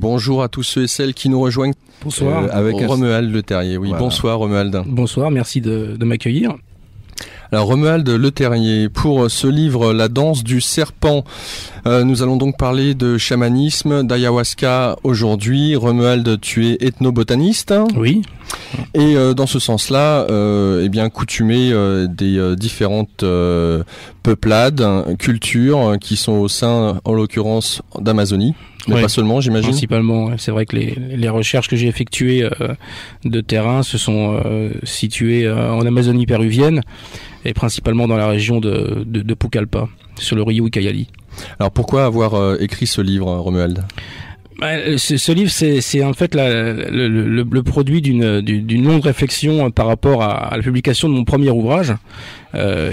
Bonjour à tous ceux et celles qui nous rejoignent. Bonsoir. Avec Romuald Le Terrier. Oui, voilà. Bonsoir Romuald. Bonsoir, merci de m'accueillir. Alors Romuald Le Terrier, pour ce livre La danse du serpent, nous allons donc parler de chamanisme, d'ayahuasca aujourd'hui. Romuald, tu es ethnobotaniste. Oui. Et dans ce sens-là, coutumé des différentes peuplades, cultures qui sont au sein, en l'occurrence, d'Amazonie. Mais pas seulement, j'imagine. Principalement, c'est vrai que les recherches que j'ai effectuées de terrain se sont situées en Amazonie péruvienne et principalement dans la région de Pucallpa, sur le rio Ucayali. Alors pourquoi avoir écrit ce livre, Romuald ? Ce livre, c'est en fait le produit d'une longue réflexion par rapport à la publication de mon premier ouvrage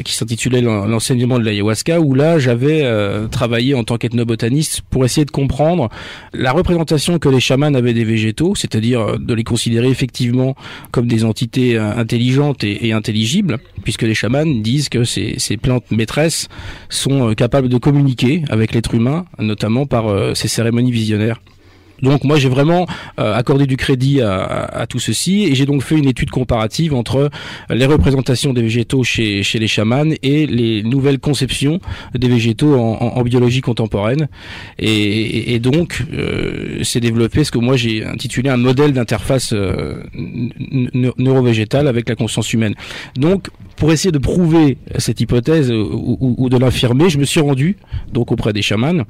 qui s'intitulait L'enseignement de l'ayahuasca, où là j'avais travaillé en tant qu'ethnobotaniste pour essayer de comprendre la représentation que les chamans avaient des végétaux, c'est-à-dire de les considérer effectivement comme des entités intelligentes et intelligibles, puisque les chamans disent que ces plantes maîtresses sont capables de communiquer avec l'être humain, notamment par ces cérémonies visionnaires. Donc moi j'ai vraiment accordé du crédit à tout ceci, et j'ai donc fait une étude comparative entre les représentations des végétaux chez les chamans et les nouvelles conceptions des végétaux en biologie contemporaine, et donc c'est développé ce que moi j'ai intitulé un modèle d'interface neurovégétale avec la conscience humaine. Donc pour essayer de prouver cette hypothèse ou de l'affirmer, je me suis rendu donc auprès des chamans.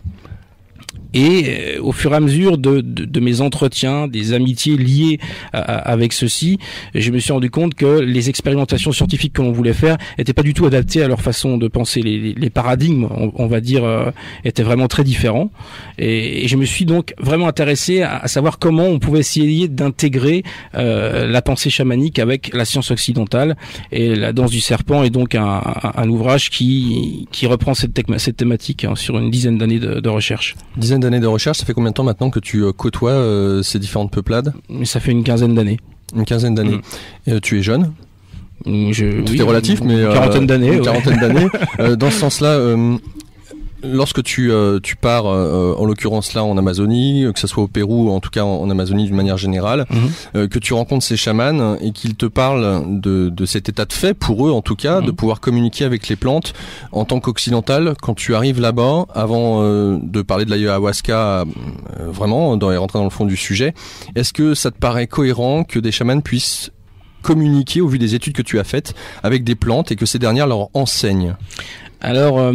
Et au fur et à mesure de mes entretiens, des amitiés liées avec ceux-ci, je me suis rendu compte que les expérimentations scientifiques que l'on voulait faire n'étaient pas du tout adaptées à leur façon de penser. Les paradigmes, on va dire, étaient vraiment très différents. Et je me suis donc vraiment intéressé à savoir comment on pouvait essayer d'intégrer la pensée chamanique avec la science occidentale. Et la danse du serpent est donc un ouvrage qui reprend cette thématique sur une dizaine d'années de recherche. Dizaine d'années de recherche, ça fait combien de temps maintenant que tu côtoies ces différentes peuplades ? Ça fait une quinzaine d'années. Une quinzaine d'années. Tu es jeune ? Tout est relatif, mais... Une quarantaine d'années. Une quarantaine d'années. Dans ce sens-là... Lorsque tu pars, en l'occurrence là en Amazonie, que ce soit au Pérou ou en tout cas en Amazonie d'une manière générale, que tu rencontres ces chamans et qu'ils te parlent de cet état de fait, pour eux en tout cas, de pouvoir communiquer avec les plantes en tant qu'occidental, quand tu arrives là-bas, avant de parler de l'ayahuasca, vraiment, et rentrer dans le fond du sujet, est-ce que ça te paraît cohérent que des chamans puissent communiquer, au vu des études que tu as faites, avec des plantes et que ces dernières leur enseignent ? Alors,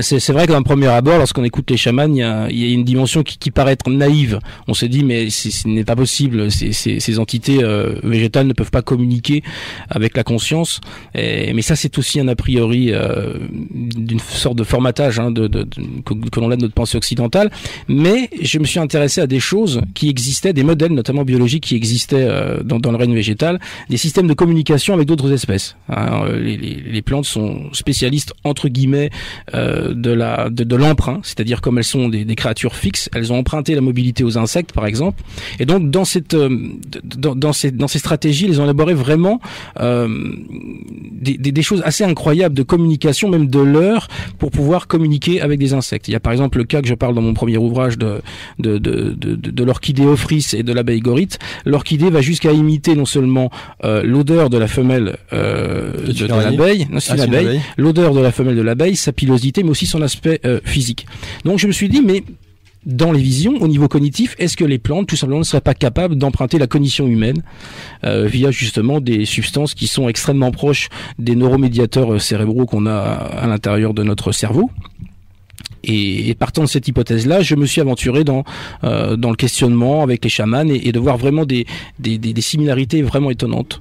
c'est vrai qu'à un premier abord, lorsqu'on écoute les chamans, il y a une dimension qui paraît être naïve. On se dit, mais ce n'est pas possible. Ces entités végétales ne peuvent pas communiquer avec la conscience. Mais ça, c'est aussi un a priori d'une sorte de formatage que l'on a de notre pensée occidentale. Mais je me suis intéressé à des choses qui existaient, des modèles, notamment biologiques, qui existaient dans le règne végétal, des systèmes de communication avec d'autres espèces. Les plantes sont spécialistes entre guillemets de l'emprunt, c'est-à-dire comme elles sont des créatures fixes, elles ont emprunté la mobilité aux insectes par exemple, et donc dans ces stratégies, elles ont élaboré vraiment des choses assez incroyables de communication, même de l'heure, pour pouvoir communiquer avec des insectes. Il y a par exemple le cas que je parle dans mon premier ouvrage de l'orchidée Ophrys et de l'abeille gorite. L'orchidée va jusqu'à imiter non seulement l'odeur de la femelle de l'abeille, l'odeur de la femelle de l'abeille, sa pilosité, mais aussi son aspect physique. Donc je me suis dit, mais dans les visions, au niveau cognitif, est-ce que les plantes, tout simplement, ne seraient pas capables d'emprunter la cognition humaine via justement des substances qui sont extrêmement proches des neuromédiateurs cérébraux qu'on a à l'intérieur de notre cerveau ? Et partant de cette hypothèse-là, je me suis aventuré dans le questionnement avec les chamans et de voir vraiment des similarités vraiment étonnantes.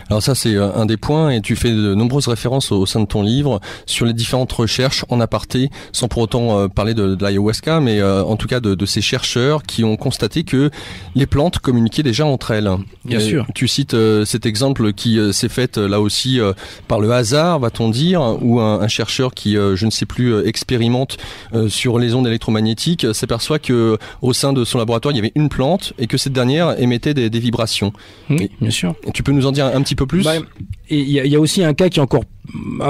Alors ça, c'est un des points, et tu fais de nombreuses références au sein de ton livre sur les différentes recherches en aparté, sans pour autant parler de l'ayahuasca, mais en tout cas de ces chercheurs qui ont constaté que les plantes communiquaient déjà entre elles. Bien sûr. Tu cites cet exemple qui s'est fait là aussi par le hasard, va-t-on dire, où un chercheur qui, je ne sais plus, expérimente sur les ondes électromagnétiques, s'aperçoit que au sein de son laboratoire, il y avait une plante et que cette dernière émettait des vibrations. Oui, bien sûr. Tu peux nous en dire un petit peu plus ? Et il y a aussi un cas qui est encore,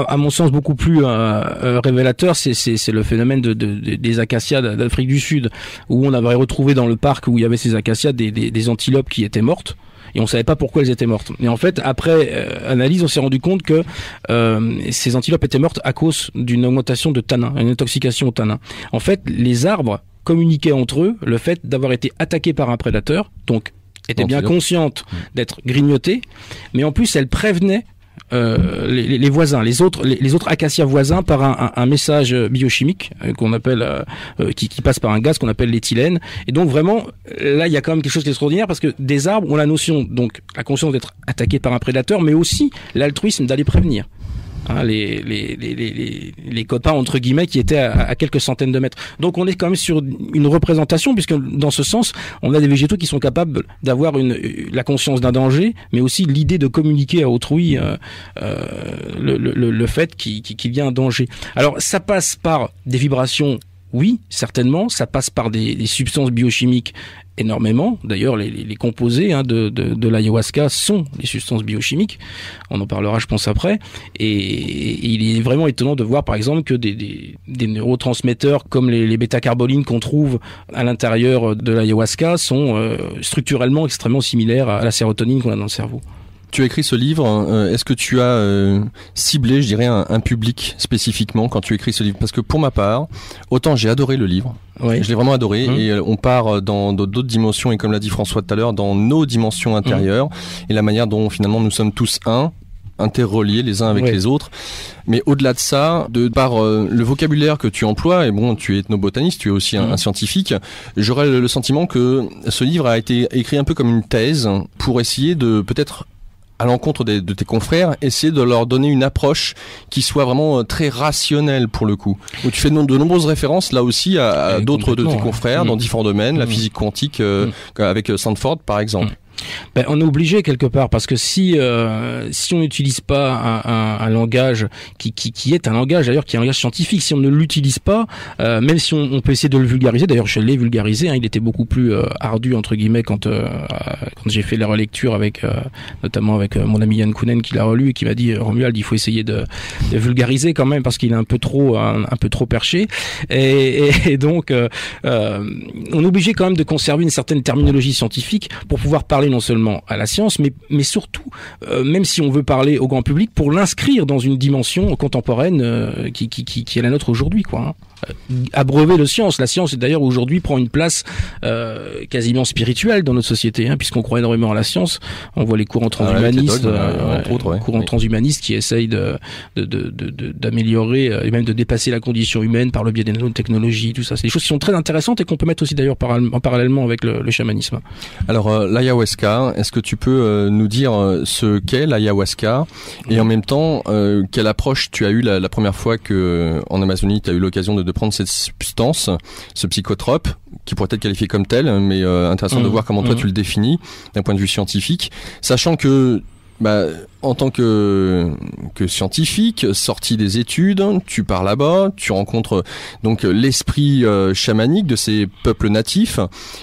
à mon sens, beaucoup plus révélateur, c'est le phénomène des acacias d'Afrique du Sud, où on avait retrouvé dans le parc où il y avait ces acacias des antilopes qui étaient mortes. Et on savait pas pourquoi elles étaient mortes. Et en fait, après analyse, on s'est rendu compte que ces antilopes étaient mortes à cause d'une augmentation de tanin, une intoxication au tanin. En fait, les arbres communiquaient entre eux le fait d'avoir été attaqués par un prédateur, donc étaient bien conscientes d'être grignotées, mais en plus elles prévenaient les voisins, les autres acacias voisins par un message biochimique qu'on appelle qui passe par un gaz qu'on appelle l'éthylène. Et donc vraiment là il y a quand même quelque chose d'extraordinaire parce que des arbres ont la notion, donc la conscience d'être attaqués par un prédateur, mais aussi l'altruisme d'aller prévenir. Hein, les copains entre guillemets qui étaient à quelques centaines de mètres. Donc on est quand même sur une représentation, puisque dans ce sens on a des végétaux qui sont capables d'avoir la conscience d'un danger, mais aussi l'idée de communiquer à autrui le fait qu'il y a un danger. Alors ça passe par des vibrations. Oui, certainement, ça passe par des substances biochimiques énormément. D'ailleurs, les composés de l'ayahuasca sont des substances biochimiques. On en parlera, je pense, après. Et il est vraiment étonnant de voir, par exemple, que des neurotransmetteurs comme les bêta-carbolines qu'on trouve à l'intérieur de l'ayahuasca sont structurellement extrêmement similaires à la sérotonine qu'on a dans le cerveau. Tu as écrit ce livre, est-ce que tu as ciblé, je dirais, un public spécifiquement quand tu écris ce livre? Parce que pour ma part, autant j'ai adoré le livre, je l'ai vraiment adoré, et on part dans d'autres dimensions, et comme l'a dit François tout à l'heure, dans nos dimensions intérieures, et la manière dont finalement nous sommes tous interreliés les uns avec les autres. Mais au-delà de ça, par le vocabulaire que tu emploies, et bon, tu es ethnobotaniste, tu es aussi un scientifique, j'aurais le sentiment que ce livre a été écrit un peu comme une thèse pour essayer de peut-être à l'encontre de tes confrères, essayer de leur donner une approche qui soit vraiment très rationnelle pour le coup. Où tu fais de nombreuses références là aussi à d'autres de tes confrères dans différents domaines, la physique quantique avec Stanford par exemple. Ben, on est obligé quelque part, parce que si on n'utilise pas un langage qui est un langage d'ailleurs, qui est un langage scientifique, si on ne l'utilise pas, même si on peut essayer de le vulgariser, d'ailleurs je l'ai vulgarisé, il était beaucoup plus ardu entre guillemets quand j'ai fait la relecture notamment avec mon ami Yann Kounen qui l'a relu et qui m'a dit Romuald, il faut essayer de vulgariser quand même parce qu'il est un peu trop perché, et donc on est obligé quand même de conserver une certaine terminologie scientifique pour pouvoir parler non seulement à la science, mais surtout, même si on veut parler au grand public, pour l'inscrire dans une dimension contemporaine qui est la nôtre aujourd'hui, quoi. Abreuver de science. La science, d'ailleurs, aujourd'hui, prend une place quasiment spirituelle dans notre société, puisqu'on croit énormément à la science. On voit les courants transhumanistes, transhumanistes qui essayent d'améliorer et même de dépasser la condition humaine par le biais des nanotechnologies, tout ça. C'est des choses qui sont très intéressantes et qu'on peut mettre aussi d'ailleurs parallèlement avec le chamanisme. Alors, l'ayahuasca, est-ce que tu peux nous dire ce qu'est l'ayahuasca et en même temps quelle approche tu as eu la première fois que en Amazonie tu as eu l'occasion de prendre cette substance, ce psychotrope qui pourrait être qualifié comme tel, mais intéressant de voir comment toi tu le définis d'un point de vue scientifique, sachant que en tant que scientifique, sorti des études, tu pars là-bas, tu rencontres donc l'esprit chamanique de ces peuples natifs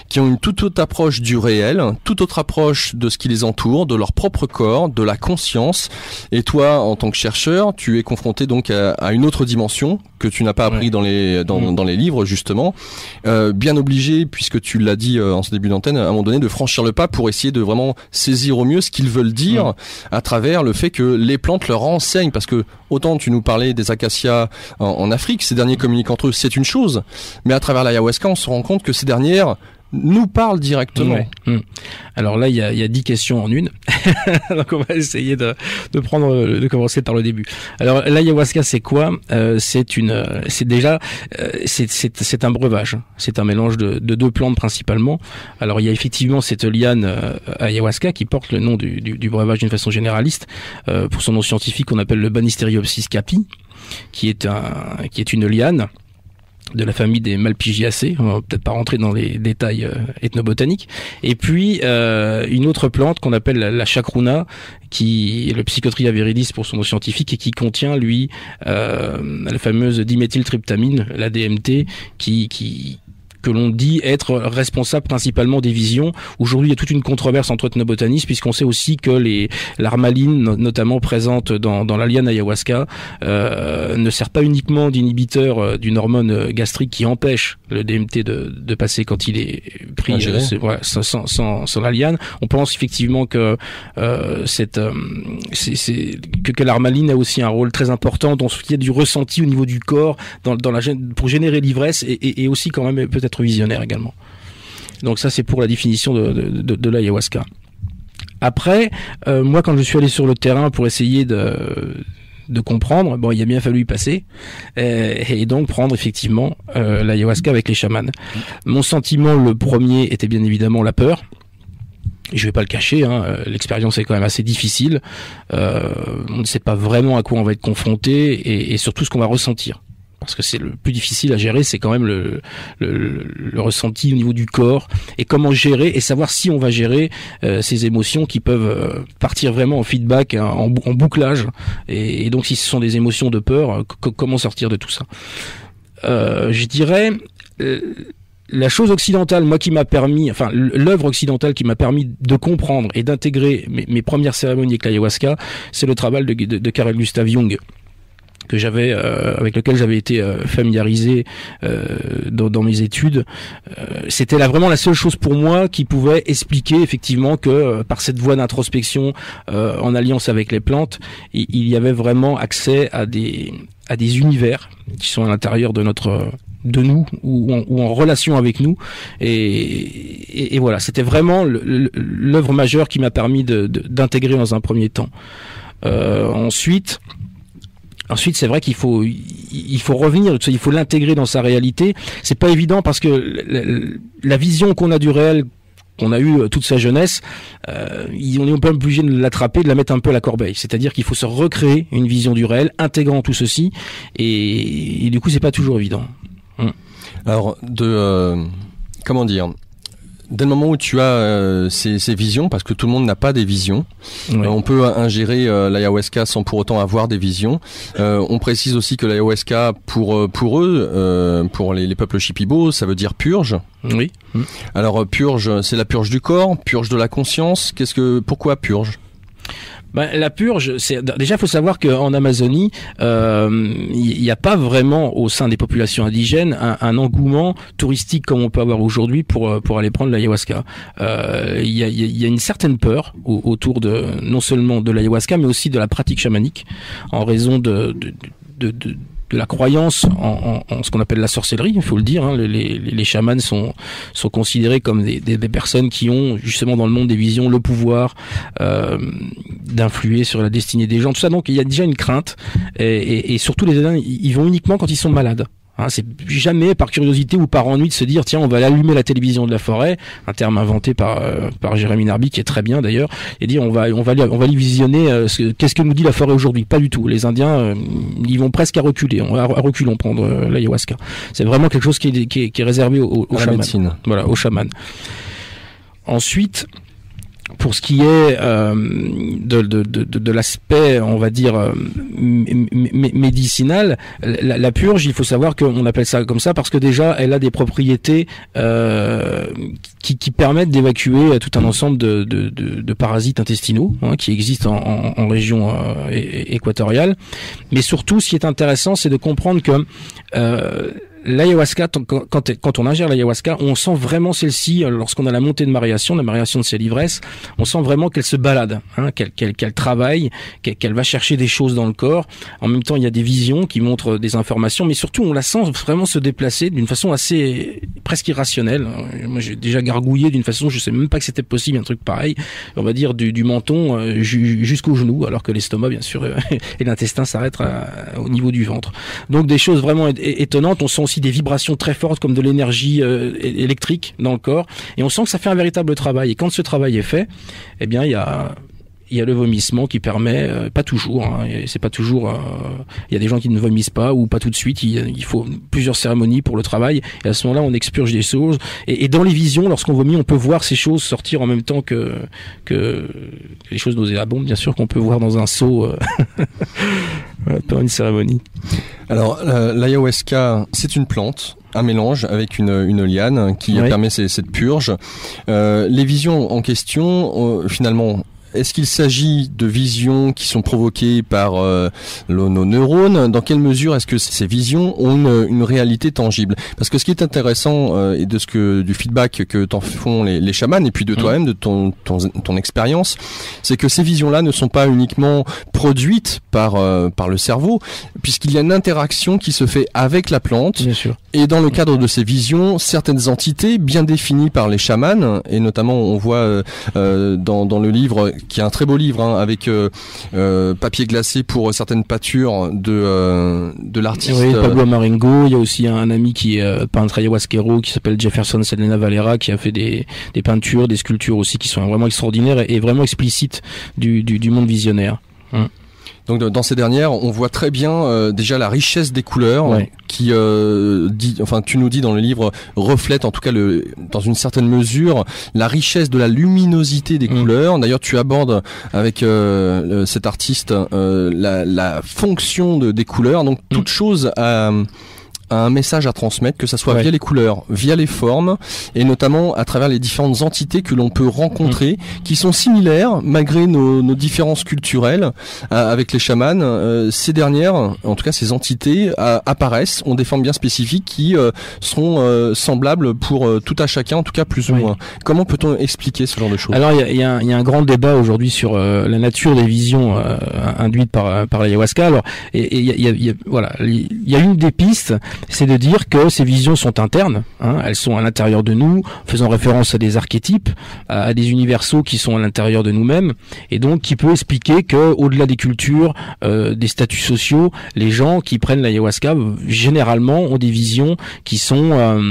qui ont une toute autre approche du réel, toute autre approche de ce qui les entoure, de leur propre corps, de la conscience. Et toi, en tant que chercheur, tu es confronté donc à une autre dimension que tu n'as pas appris dans les livres justement, bien obligé, puisque tu l'as dit en ce début d'antenne, à un moment donné, de franchir le pas pour essayer de vraiment saisir au mieux ce qu'ils veulent dire à travers le fait que les plantes leur enseignent, parce que autant tu nous parlais des acacias en Afrique, ces derniers communiquent entre eux, c'est une chose, mais à travers l'ayahuasca, on se rend compte que ces dernières nous parlent directement. Alors là, il y a 10 questions en une. Donc on va essayer de commencer par le début. Alors l'ayahuasca, c'est quoi? C'est un breuvage. C'est un mélange de deux plantes principalement. Alors il y a effectivement cette liane ayahuasca qui porte le nom du breuvage d'une façon généraliste. Pour son nom scientifique, on appelle le Banisteriopsis capi, qui est une liane de la famille des Malpighiacées. On va peut-être pas rentrer dans les détails ethnobotaniques. Et puis une autre plante qu'on appelle la chacruna, qui est le Psychotria viridis pour son nom scientifique, et qui contient la fameuse diméthyltryptamine, la DMT, que que l'on dit être responsable principalement des visions. Aujourd'hui, il y a toute une controverse entre ethnobotanistes, puisqu'on sait aussi que l'armaline, notamment présente dans la liane ayahuasca, ne sert pas uniquement d'inhibiteur d'une hormone gastrique qui empêche le DMT de passer quand il est pris sans la liane. On pense effectivement que que l'armaline a aussi un rôle très important dans ce qui est du ressenti au niveau du corps, pour générer l'ivresse et aussi quand même peut-être visionnaire également. Donc ça, c'est pour la définition de l'ayahuasca. Après, moi, quand je suis allé sur le terrain pour essayer de comprendre, il a bien fallu y passer et donc prendre effectivement l'ayahuasca avec les chamans. Mon sentiment, le premier, était bien évidemment la peur. Je vais pas le cacher, l'expérience est quand même assez difficile. On ne sait pas vraiment à quoi on va être confronté et surtout ce qu'on va ressentir. Parce que c'est le plus difficile à gérer, c'est quand même le ressenti au niveau du corps et comment gérer et savoir si on va gérer ces émotions qui peuvent partir vraiment en feedback, en bouclage. Et donc si ce sont des émotions de peur, comment sortir de tout ça? Je dirais la chose occidentale, moi qui m'a permis, enfin l'œuvre occidentale qui m'a permis de comprendre et d'intégrer mes premières cérémonies avec l'ayahuasca, c'est le travail de Carl Gustav Jung, que j'avais avec lequel j'avais été familiarisé dans mes études. C'était vraiment la seule chose pour moi qui pouvait expliquer effectivement que par cette voie d'introspection en alliance avec les plantes, il y avait vraiment accès à des univers qui sont à l'intérieur de nous ou en relation avec nous et voilà, c'était vraiment l'œuvre majeure qui m'a permis d'intégrer dans un premier temps. Ensuite, c'est vrai qu'il faut revenir, il faut l'intégrer dans sa réalité. C'est pas évident parce que la vision qu'on a du réel, qu'on a eu toute sa jeunesse, on est un peu obligé de l'attraper, de la mettre un peu à la corbeille. C'est-à-dire qu'il faut se recréer une vision du réel, intégrant tout ceci, et du coup, c'est pas toujours évident. Alors, comment dire, dès le moment où tu as ces visions, parce que tout le monde n'a pas des visions, on peut ingérer l'ayahuasca sans pour autant avoir des visions. On précise aussi que l'ayahuasca, pour eux, pour les peuples Shipibo, ça veut dire purge. Oui. Alors purge, c'est la purge du corps, purge de la conscience. Pourquoi purge? La purge, déjà il faut savoir qu'en Amazonie, il n'y a pas vraiment au sein des populations indigènes un engouement touristique comme on peut avoir aujourd'hui pour aller prendre l'ayahuasca. Il y a une certaine peur autour non seulement de l'ayahuasca mais aussi de la pratique chamanique en raison de la croyance en ce qu'on appelle la sorcellerie, il faut le dire. Les chamans sont considérés comme des personnes qui ont justement dans le monde des visions le pouvoir d'influer sur la destinée des gens, tout ça. Donc il y a déjà une crainte et surtout les Indiens, ils vont uniquement quand ils sont malades. C'est jamais par curiosité ou par ennui de se dire tiens, on va allumer la télévision de la forêt, un terme inventé par Jérémy Narby qui est très bien d'ailleurs, et dire on va aller visionner qu'est-ce que nous dit la forêt aujourd'hui. Pas du tout. Les Indiens ils vont presque à reculons prendre l'ayahuasca. C'est vraiment quelque chose qui est réservé aux chamans. Voilà, aux chamans. Ensuite, pour ce qui est de l'aspect, on va dire, médicinal, la purge, il faut savoir qu'on appelle ça comme ça parce que déjà, elle a des propriétés qui permettent d'évacuer tout un ensemble de parasites intestinaux qui existent en région équatoriale. Mais surtout, ce qui est intéressant, c'est de comprendre que l'ayahuasca, quand on ingère l'ayahuasca, on sent vraiment celle-ci, lorsqu'on a la montée de maréation de ses livresses, on sent vraiment qu'elle se balade, qu'elle travaille, qu'elle va chercher des choses dans le corps. En même temps, il y a des visions qui montrent des informations, mais surtout, on la sent vraiment se déplacer d'une façon assez presque irrationnelle. Moi, j'ai déjà gargouillé d'une façon, je sais même pas que c'était possible, un truc pareil, on va dire du menton jusqu'au genou, alors que l'estomac, bien sûr, et l'intestin s'arrêtent au niveau du ventre. Donc, des choses vraiment étonnantes. On sent aussi des vibrations très fortes comme de l'énergie électrique dans le corps et on sent que ça fait un véritable travail et quand ce travail est fait, eh bien il y a le vomissement qui permet, pas toujours, c'est pas toujours, il y a des gens qui ne vomissent pas ou pas tout de suite, il faut plusieurs cérémonies pour le travail et à ce moment-là on expurge des choses et dans les visions, lorsqu'on vomit, on peut voir ces choses sortir en même temps que les choses nauséabondes, bien sûr, qu'on peut voir dans un seau pendant une cérémonie. Alors l'ayahuasca, c'est une plante. un mélange avec une liane qui permet cette purge. Les visions en question, finalement, est-ce qu'il s'agit de visions qui sont provoquées par nos neurones? Dans quelle mesure est-ce que ces visions ont une réalité tangible? Parce que ce qui est intéressant et du feedback que t'en font les chamans et puis de toi-même, de ton expérience, c'est que ces visions-là ne sont pas uniquement produites par le cerveau, puisqu'il y a une interaction qui se fait avec la plante. Bien sûr. Et dans le cadre de ces visions, certaines entités bien définies par les chamans, et notamment on voit dans le livre, qui est un très beau livre, avec papier glacé pour certaines peintures de l'artiste. Oui, Pablo Amarengo. Il y a aussi un ami qui est peintre ayahuasquero qui s'appelle Jefferson Selena Valera, qui a fait des peintures, des sculptures aussi qui sont vraiment extraordinaires et vraiment explicites du monde visionnaire. Donc dans ces dernières, on voit très bien déjà la richesse des couleurs qui tu nous dis dans le livre, reflète en tout cas dans une certaine mesure la richesse de la luminosité des couleurs. D'ailleurs, tu abordes avec cet artiste la fonction des couleurs. Donc toute chose a un message à transmettre, que ça soit via les couleurs, via les formes, et notamment à travers les différentes entités que l'on peut rencontrer, qui sont similaires malgré nos différences culturelles avec les chamans. Ces dernières, en tout cas ces entités, apparaissent, ont des formes bien spécifiques qui sont semblables pour tout à chacun, en tout cas plus ou moins. Comment peut-on expliquer ce genre de choses? Alors il y a un grand débat aujourd'hui sur la nature des visions induites par l'ayahuasca. Alors il y a une des pistes, c'est de dire que ces visions sont internes, elles sont à l'intérieur de nous, faisant référence à des archétypes, à des universaux qui sont à l'intérieur de nous-mêmes, et donc qui peut expliquer que au-delà des cultures, des statuts sociaux, les gens qui prennent l'ayahuasca généralement ont des visions qui sont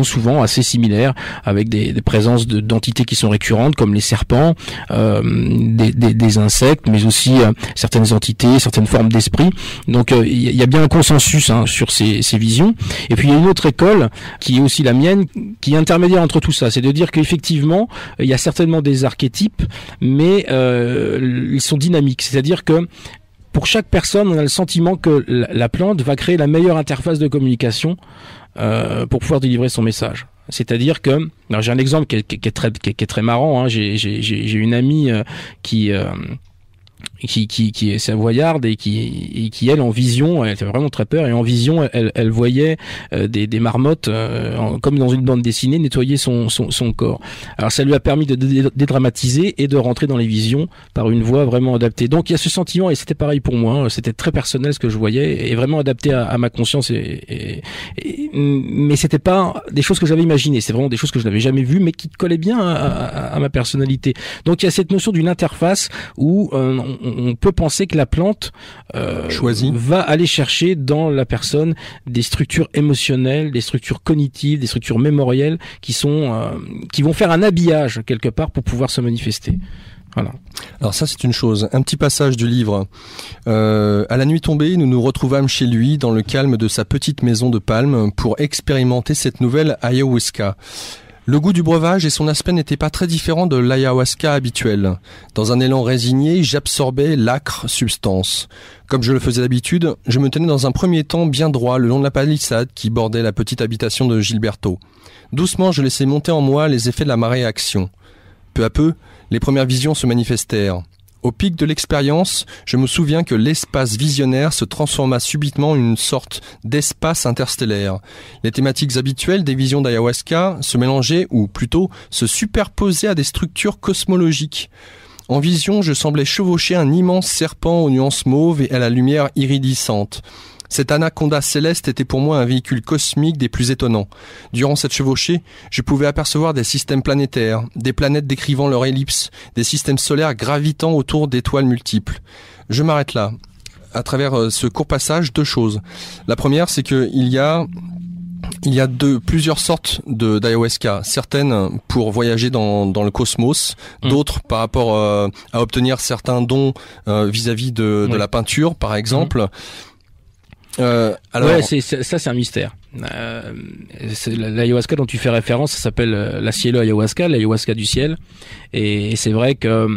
souvent assez similaires, avec des présences d'entités qui sont récurrentes comme les serpents, des insectes, mais aussi certaines entités, certaines formes d'esprit. Donc il y a bien un consensus sur ces visions. Et puis il y a une autre école qui est aussi la mienne, qui est intermédiaire entre tout ça, c'est de dire qu'effectivement il y a certainement des archétypes, mais ils sont dynamiques, c'est-à-dire que pour chaque personne, on a le sentiment que la plante va créer la meilleure interface de communication pour pouvoir délivrer son message. C'est-à-dire que, alors j'ai un exemple qui est très marrant. J'ai une amie qui est savoyarde et qui elle en vision, elle était vraiment très peur, et en vision elle voyait des marmottes comme dans une bande dessinée nettoyer son corps. Alors ça lui a permis de dédramatiser et de rentrer dans les visions par une voix vraiment adaptée. Donc il y a ce sentiment, et c'était pareil pour moi, c'était très personnel ce que je voyais et vraiment adapté à ma conscience mais c'était pas des choses que j'avais imaginées, c'est vraiment des choses que je n'avais jamais vues mais qui collaient bien à ma personnalité. Donc il y a cette notion d'une interface où on peut penser que la plante va aller chercher dans la personne des structures émotionnelles, des structures cognitives, des structures mémorielles qui vont faire un habillage quelque part pour pouvoir se manifester. Voilà. Alors ça c'est une chose, un petit passage du livre. À la nuit tombée, nous nous retrouvâmes chez lui dans le calme de sa petite maison de palme pour expérimenter cette nouvelle ayahuasca. Le goût du breuvage et son aspect n'étaient pas très différents de l'ayahuasca habituel. Dans un élan résigné, j'absorbais l'âcre substance. Comme je le faisais d'habitude, je me tenais dans un premier temps bien droit le long de la palissade qui bordait la petite habitation de Gilberto. Doucement, je laissais monter en moi les effets de la marée-action. Peu à peu, les premières visions se manifestèrent. Au pic de l'expérience, je me souviens que l'espace visionnaire se transforma subitement en une sorte d'espace interstellaire. Les thématiques habituelles des visions d'ayahuasca se mélangeaient, ou plutôt se superposaient à des structures cosmologiques. En vision, je semblais chevaucher un immense serpent aux nuances mauves et à la lumière iridescente. Cet anaconda céleste était pour moi un véhicule cosmique des plus étonnants. Durant cette chevauchée, je pouvais apercevoir des systèmes planétaires, des planètes décrivant leur ellipse, des systèmes solaires gravitant autour d'étoiles multiples. Je m'arrête là. À travers ce court passage, deux choses. La première, c'est que il y a plusieurs sortes d'ayahuasca, certaines pour voyager dans le cosmos, d'autres par rapport à obtenir certains dons vis-à-vis de la peinture, par exemple. Alors... Ouais, ça c'est un mystère. L'ayahuasca dont tu fais référence, ça s'appelle la cielo ayahuasca, l'ayahuasca du ciel. Et c'est vrai que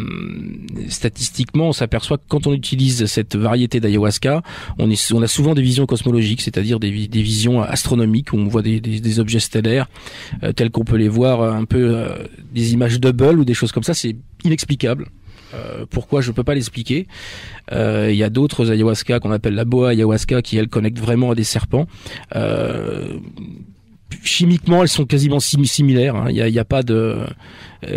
statistiquement, on s'aperçoit que quand on utilise cette variété d'ayahuasca, on a souvent des visions cosmologiques, c'est-à-dire des visions astronomiques où on voit des objets stellaires tels qu'on peut les voir un peu des images Hubble ou des choses comme ça. C'est inexplicable. Pourquoi je peux pas l'expliquer. Il y a d'autres ayahuasca qu'on appelle la boa ayahuasca qui elles connectent vraiment à des serpents. Chimiquement, elles sont quasiment similaires. Hein. Il y a pas de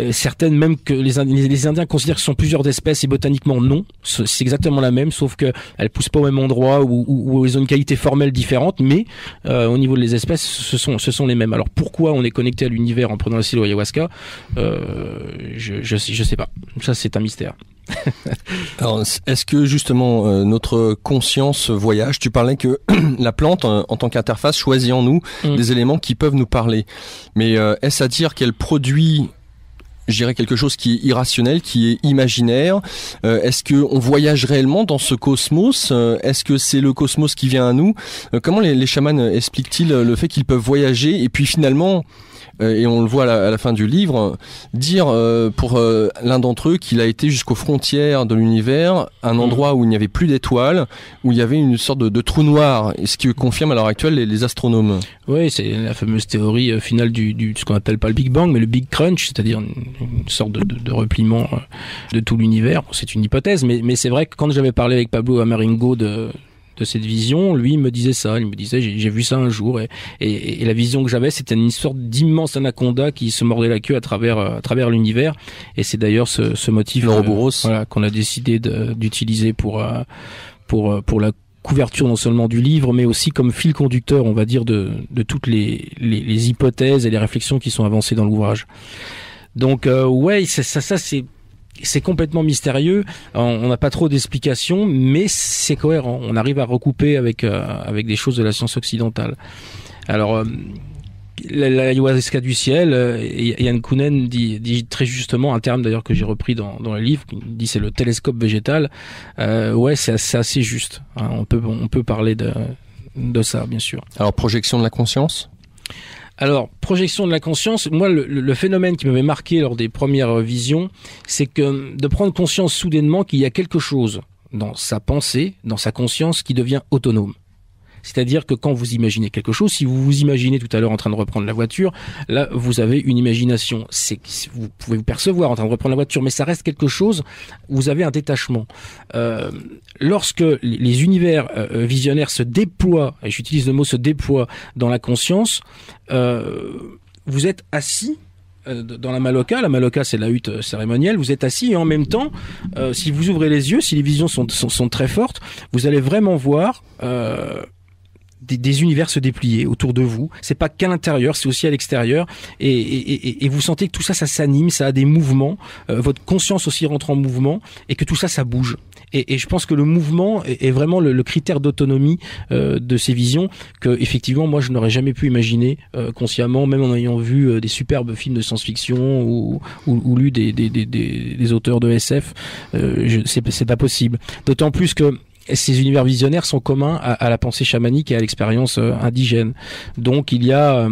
certaines même que les Indiens considèrent que ce sont plusieurs espèces et botaniquement non. C'est exactement la même, sauf que elles poussent pas au même endroit ou elles ont une qualité formelle différente, mais au niveau des espèces, ce sont les mêmes. Alors pourquoi on est connecté à l'univers en prenant la silo ayahuasca, je sais pas. Ça c'est un mystère. Alors, est-ce que justement notre conscience voyage? Tu parlais que la plante, en tant qu'interface, choisit en nous des éléments qui peuvent nous parler. Mais est-ce à dire qu'elle produit, je dirais, quelque chose qui est irrationnel, qui est imaginaire? Est-ce que on voyage réellement dans ce cosmos? Est-ce que c'est le cosmos qui vient à nous? Comment les chamans expliquent-ils le fait qu'ils peuvent voyager et puis finalement, et on le voit à la fin du livre, dire pour l'un d'entre eux qu'il a été jusqu'aux frontières de l'univers, un endroit où il n'y avait plus d'étoiles, où il y avait une sorte de trou noir, et ce qui confirme à l'heure actuelle les astronomes. Oui, c'est la fameuse théorie finale du ce qu'on appelle pas le Big Bang, mais le Big Crunch, c'est-à-dire une sorte de repliement de tout l'univers. Bon, c'est une hypothèse, mais c'est vrai que quand j'avais parlé avec Pablo Amaringo de cette vision, lui il me disait ça, il me disait j'ai vu ça un jour et la vision que j'avais c'était une sorte d'immense anaconda qui se mordait la queue à travers l'univers, et c'est d'ailleurs ce motif voilà, qu'on a décidé d'utiliser pour la couverture non seulement du livre mais aussi comme fil conducteur, on va dire, de toutes les hypothèses et les réflexions qui sont avancées dans l'ouvrage. Donc ouais, ça c'est complètement mystérieux, on n'a pas trop d'explications, mais c'est cohérent, on arrive à recouper avec des choses de la science occidentale. Alors l'ayahuasca du ciel, Yann Kounen dit très justement un terme d'ailleurs que j'ai repris dans le livre, il dit c'est le télescope végétal. Ouais, c'est assez juste, hein, on peut parler de ça, bien sûr. Alors projection de la conscience? Alors, projection de la conscience, moi, le phénomène qui m'avait marqué lors des premières visions, c'est que de prendre conscience soudainement qu'il y a quelque chose dans sa pensée, dans sa conscience, qui devient autonome. C'est-à-dire que quand vous imaginez quelque chose, si vous vous imaginez tout à l'heure en train de reprendre la voiture, là, vous avez une imagination. Vous pouvez vous percevoir en train de reprendre la voiture, mais ça reste quelque chose, vous avez un détachement. Lorsque les univers visionnaires se déploient, et j'utilise le mot se déploient dans la conscience, vous êtes assis dans la maloka c'est la hutte cérémonielle, vous êtes assis et en même temps, si vous ouvrez les yeux, si les visions sont très fortes, vous allez vraiment voir des univers se déplier autour de vous. C'est pas qu'à l'intérieur, c'est aussi à l'extérieur, et vous sentez que tout ça s'anime, ça a des mouvements, votre conscience aussi rentre en mouvement, et que tout ça bouge. Et je pense que le mouvement est vraiment le critère d'autonomie de ces visions que effectivement moi je n'aurais jamais pu imaginer consciemment, même en ayant vu des superbes films de science-fiction ou lu des auteurs de SF. C'est pas possible. D'autant plus que ces univers visionnaires sont communs à la pensée chamanique et à l'expérience indigène. Donc il y a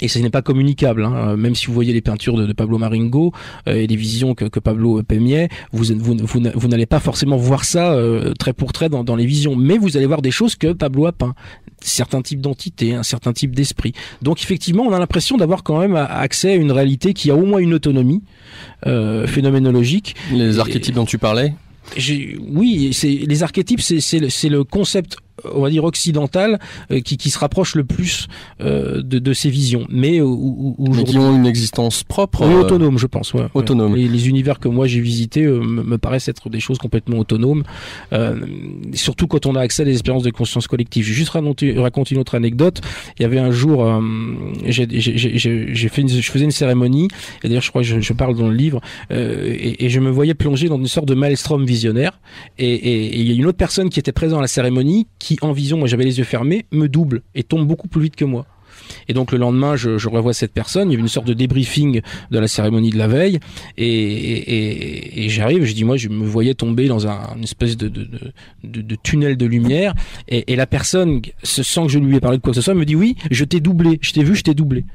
et ce n'est pas communicable, hein. Même si vous voyez les peintures de Pablo Maringo et les visions que Pablo peignait, vous n'allez pas forcément voir ça trait pour trait dans les visions, mais vous allez voir des choses que Pablo a peint, certains types d'entités, un certain type d'esprit. Donc effectivement, on a l'impression d'avoir quand même accès à une réalité qui a au moins une autonomie phénoménologique. Les archétypes dont tu parlais? Oui, les archétypes, c'est le concept, on va dire, occidental qui se rapproche le plus de ces visions, mais qui ont une existence propre, autonome, je pense. Ouais, autonome. Ouais. Les univers que moi j'ai visités me paraissent être des choses complètement autonomes, surtout quand on a accès à des expériences de conscience collective. J'ai juste raconté une autre anecdote. Il y avait un jour, je faisais une cérémonie, et d'ailleurs je crois que je parle dans le livre, et je me voyais plonger dans une sorte de maelstrom visionnaire, et il y a une autre personne qui était présente à la cérémonie qui, en vision, moi j'avais les yeux fermés, me double et tombe beaucoup plus vite que moi. Et donc le lendemain, je revois cette personne. Il y avait une sorte de débriefing de la cérémonie de la veille, et j'arrive. Je dis, moi, je me voyais tomber dans une espèce de tunnel de lumière, et la personne, sans que je lui ai parlé de quoi que ce soit, me dit, oui, je t'ai doublé, je t'ai vu, je t'ai doublé.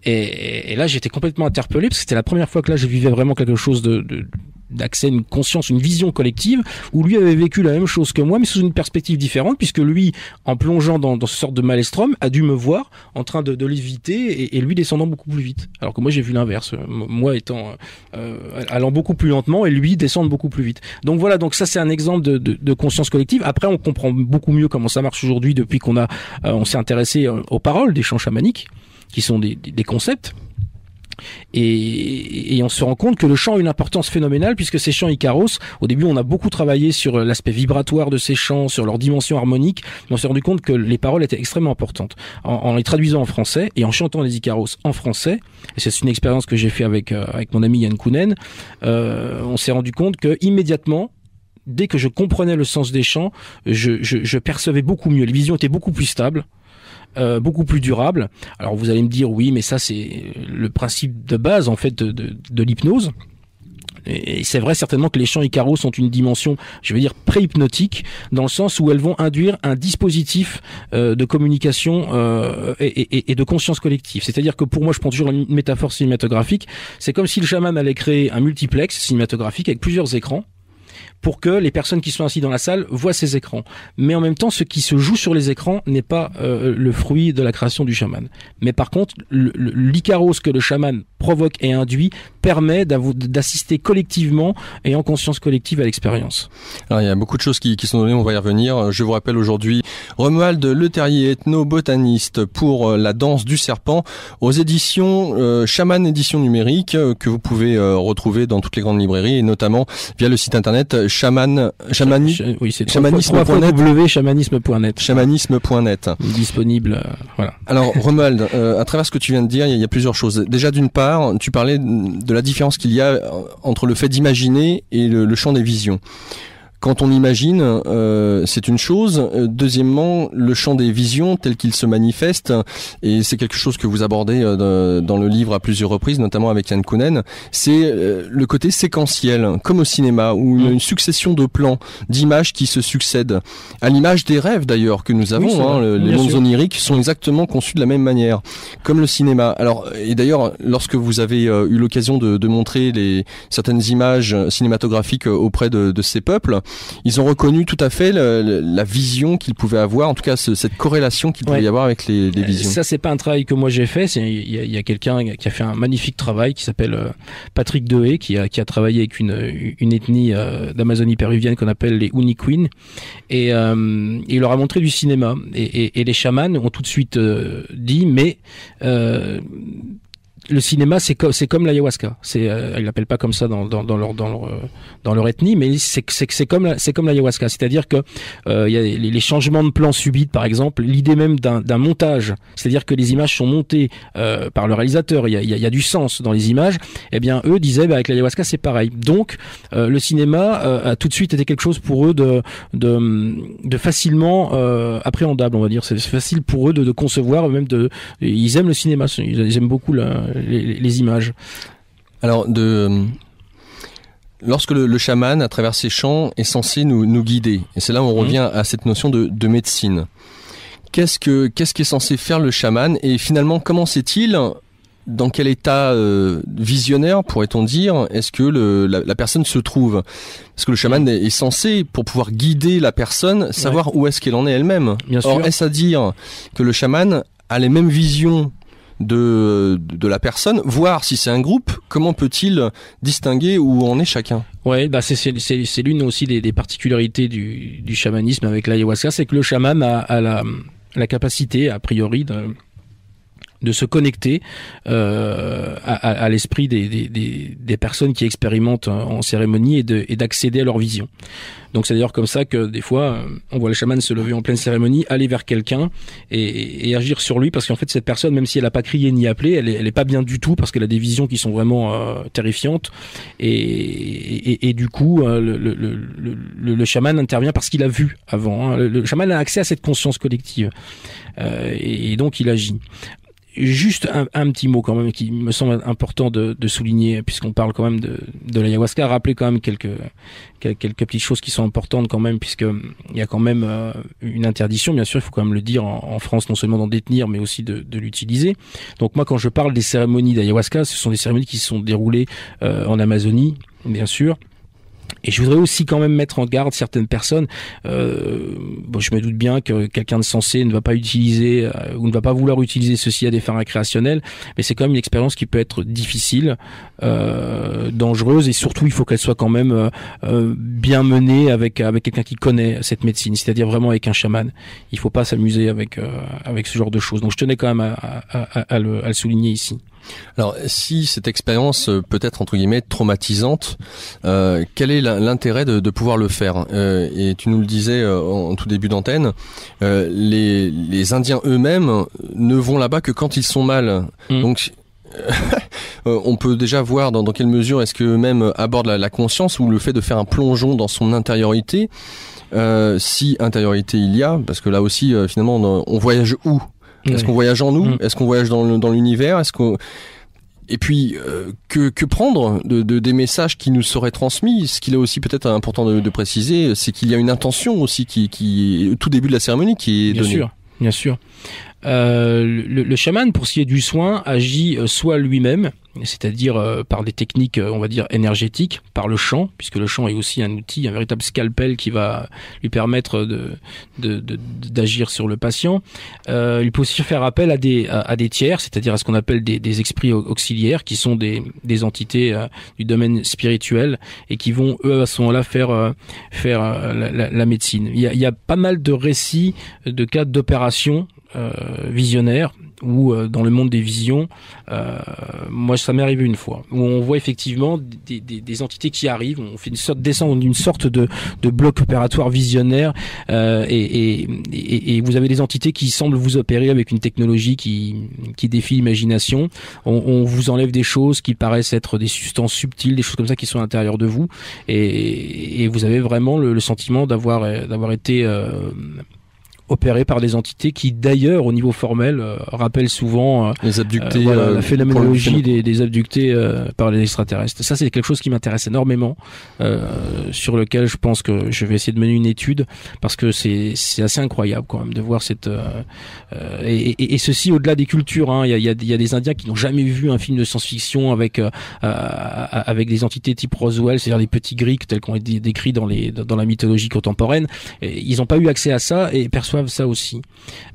Et là, j'étais complètement interpellé, parce que c'était la première fois que là, je vivais vraiment quelque chose d'accès, une conscience, une vision collective, où lui avait vécu la même chose que moi, mais sous une perspective différente, puisque lui, en plongeant dans ce sorte de maelstrom, a dû me voir en train de l'éviter, et lui descendant beaucoup plus vite. Alors que moi, j'ai vu l'inverse. Moi étant allant beaucoup plus lentement, et lui descendre beaucoup plus vite. Donc voilà, donc ça c'est un exemple de conscience collective. Après, on comprend beaucoup mieux comment ça marche aujourd'hui depuis on s'est intéressé aux paroles des chants chamaniques, qui sont des concepts. Et on se rend compte que le chant a une importance phénoménale, puisque ces chants Ikaros, au début on a beaucoup travaillé sur l'aspect vibratoire de ces chants, sur leur dimension harmonique, mais on s'est rendu compte que les paroles étaient extrêmement importantes. En les traduisant en français et en chantant les Ikaros en français, et c'est une expérience que j'ai fait avec mon ami Yann Kounen, on s'est rendu compte que immédiatement, dès que je comprenais le sens des chants, je percevais beaucoup mieux, les visions étaient beaucoup plus stables, beaucoup plus durable. Alors vous allez me dire, oui, mais ça c'est le principe de base en fait de l'hypnose. Et c'est vrai certainement que les chants Ikaros sont une dimension, je vais dire, pré-hypnotique, dans le sens où elles vont induire un dispositif de communication et de conscience collective. C'est-à-dire que pour moi, je prends toujours une métaphore cinématographique, c'est comme si le chaman allait créer un multiplex cinématographique avec plusieurs écrans, pour que les personnes qui sont assises dans la salle voient ces écrans. Mais en même temps, ce qui se joue sur les écrans n'est pas le fruit de la création du chaman. Mais par contre, l'Ikaros que le chaman provoque et induit permet d'assister collectivement et en conscience collective à l'expérience. Alors il y a beaucoup de choses qui sont données, on va y revenir. Je vous rappelle aujourd'hui Romuald Leterrier, ethno-botaniste pour La Danse du Serpent, aux éditions Chaman Édition Numérique, que vous pouvez retrouver dans toutes les grandes librairies, et notamment via le site internet chamanisme.net. Chamanisme.net. Disponible, voilà. Alors Romuald, à travers ce que tu viens de dire, il y a plusieurs choses. Déjà, d'une part, tu parlais de la différence qu'il y a entre le fait d'imaginer et le champ des visions. Quand on imagine, c'est une chose. Deuxièmement, le champ des visions tel qu'il se manifeste, et c'est quelque chose que vous abordez dans le livre à plusieurs reprises, notamment avec Yann Kounen, c'est le côté séquentiel, comme au cinéma, où une succession de plans, d'images qui se succèdent. À l'image des rêves d'ailleurs que nous avons, les mondes oniriques sont exactement conçus de la même manière, comme le cinéma. Alors, et d'ailleurs, lorsque vous avez eu l'occasion de montrer certaines images cinématographiques auprès de ces peuples, ils ont reconnu tout à fait la vision qu'ils pouvaient avoir, en tout cas cette corrélation qu'il pouvait y avoir avec les visions. Ça, c'est pas un travail que moi j'ai fait. Il y a quelqu'un qui a fait un magnifique travail qui s'appelle Patrick Dehé, qui a travaillé avec une ethnie d'Amazonie péruvienne qu'on appelle les Uniquin, et il leur a montré du cinéma. Et les chamans ont tout de suite dit, mais le cinéma, c'est comme l'ayahuasca. Ils l'appellent pas comme ça dans leur ethnie, mais c'est comme l'ayahuasca. C'est-à-dire que il y a les changements de plan subits, par exemple, l'idée même d'un montage, c'est-à-dire que les images sont montées par le réalisateur. Il y a du sens dans les images. Eh bien, eux disaient, avec l'ayahuasca, c'est pareil. Donc, le cinéma a tout de suite été quelque chose pour eux de facilement appréhendable, on va dire. C'est facile pour eux de concevoir, même ils aiment le cinéma. Ils aiment beaucoup les images. Alors, lorsque le chaman, à travers ses chants, est censé nous guider, et c'est là où on revient à cette notion de médecine. Qu'est-ce qu'est censé faire le chaman, et finalement, comment sait-il, dans quel état visionnaire, pourrait-on dire, est-ce que la personne se trouve? Parce que le chaman est censé, pour pouvoir guider la personne, savoir où est-ce qu'elle en est elle-même. Or, est-ce à dire que le chaman a les mêmes visions de la personne, voir si c'est un groupe, comment peut-il distinguer où en est chacun? Ouais, c'est l'une aussi des particularités du chamanisme avec l'ayahuasca, c'est que le chaman a la capacité, a priori, de se connecter à l'esprit des personnes qui expérimentent en cérémonie et d'accéder à leur vision. Donc c'est d'ailleurs comme ça que des fois on voit le chaman se lever en pleine cérémonie, aller vers quelqu'un et agir sur lui, parce qu'en fait cette personne, même si elle n'a pas crié ni appelé, elle est pas bien du tout, parce qu'elle a des visions qui sont vraiment terrifiantes et du coup le chaman intervient parce qu'il a vu avant. Le chaman a accès à cette conscience collective et donc il agit. Juste un petit mot quand même qui me semble important de souligner, puisqu'on parle quand même de l'ayahuasca, rappeler quand même quelques petites choses qui sont importantes quand même, puisque il y a quand même une interdiction, bien sûr, il faut quand même le dire en France, non seulement d'en détenir mais aussi de l'utiliser. Donc moi, quand je parle des cérémonies d'ayahuasca, ce sont des cérémonies qui se sont déroulées en Amazonie, bien sûr. Et je voudrais aussi quand même mettre en garde certaines personnes. Je me doute bien que quelqu'un de sensé ne va pas utiliser ou ne va pas vouloir utiliser ceci à des fins récréationnelles, mais c'est quand même une expérience qui peut être difficile, dangereuse, et surtout il faut qu'elle soit quand même bien menée avec quelqu'un qui connaît cette médecine, c'est-à-dire vraiment avec un chaman. Il faut pas s'amuser avec ce genre de choses. Donc je tenais quand même à le souligner ici. Alors, si cette expérience peut être entre guillemets traumatisante, quel est l'intérêt de pouvoir le faire? Et tu nous le disais en tout début d'antenne, les Indiens eux-mêmes ne vont là-bas que quand ils sont mal. Donc on peut déjà voir dans quelle mesure est-ce qu'eux-mêmes abordent la conscience, ou le fait de faire un plongeon dans son intériorité, si intériorité il y a, parce que là aussi finalement on voyage où? Est-ce qu'on voyage en nous? Est-ce qu'on voyage dans l'univers? Et puis que prendre des messages qui nous seraient transmis? Ce qu'il est aussi peut-être important de préciser, c'est qu'il y a une intention aussi qui est au tout début de la cérémonie qui est donnée. Bien sûr. Le chaman, pour ce qui est du soin, agit soit lui-même, c'est-à-dire par des techniques, on va dire, énergétiques, par le chant, puisque le chant est aussi un outil, un véritable scalpel qui va lui permettre d'agir sur le patient. Il peut aussi faire appel à des tiers, c'est-à-dire à ce qu'on appelle des esprits auxiliaires, qui sont des entités du domaine spirituel et qui vont, eux, à ce moment-là, faire la médecine. Il y a pas mal de récits de cas d'opérations visionnaire, ou dans le monde des visions, moi ça m'est arrivé une fois, où on voit effectivement des entités qui arrivent, on fait descendre d'une sorte de bloc opératoire visionnaire, et vous avez des entités qui semblent vous opérer avec une technologie qui défie l'imagination. On vous enlève des choses qui paraissent être des substances subtiles, des choses comme ça qui sont à l'intérieur de vous, et vous avez vraiment le sentiment d'avoir été opéré par des entités qui, d'ailleurs, au niveau formel, rappellent souvent les abductés, la phénoménologie des abductés par les extraterrestres. Ça, c'est quelque chose qui m'intéresse énormément, sur lequel je pense que je vais essayer de mener une étude, parce que c'est assez incroyable quand même de voir cette et ceci au-delà des cultures. Hein. Il y a des Indiens qui n'ont jamais vu un film de science-fiction avec des entités type Roswell, c'est-à-dire les petits Grecs tels qu'on est décrits dans la mythologie contemporaine. Et ils n'ont pas eu accès à ça et perçoivent ça aussi.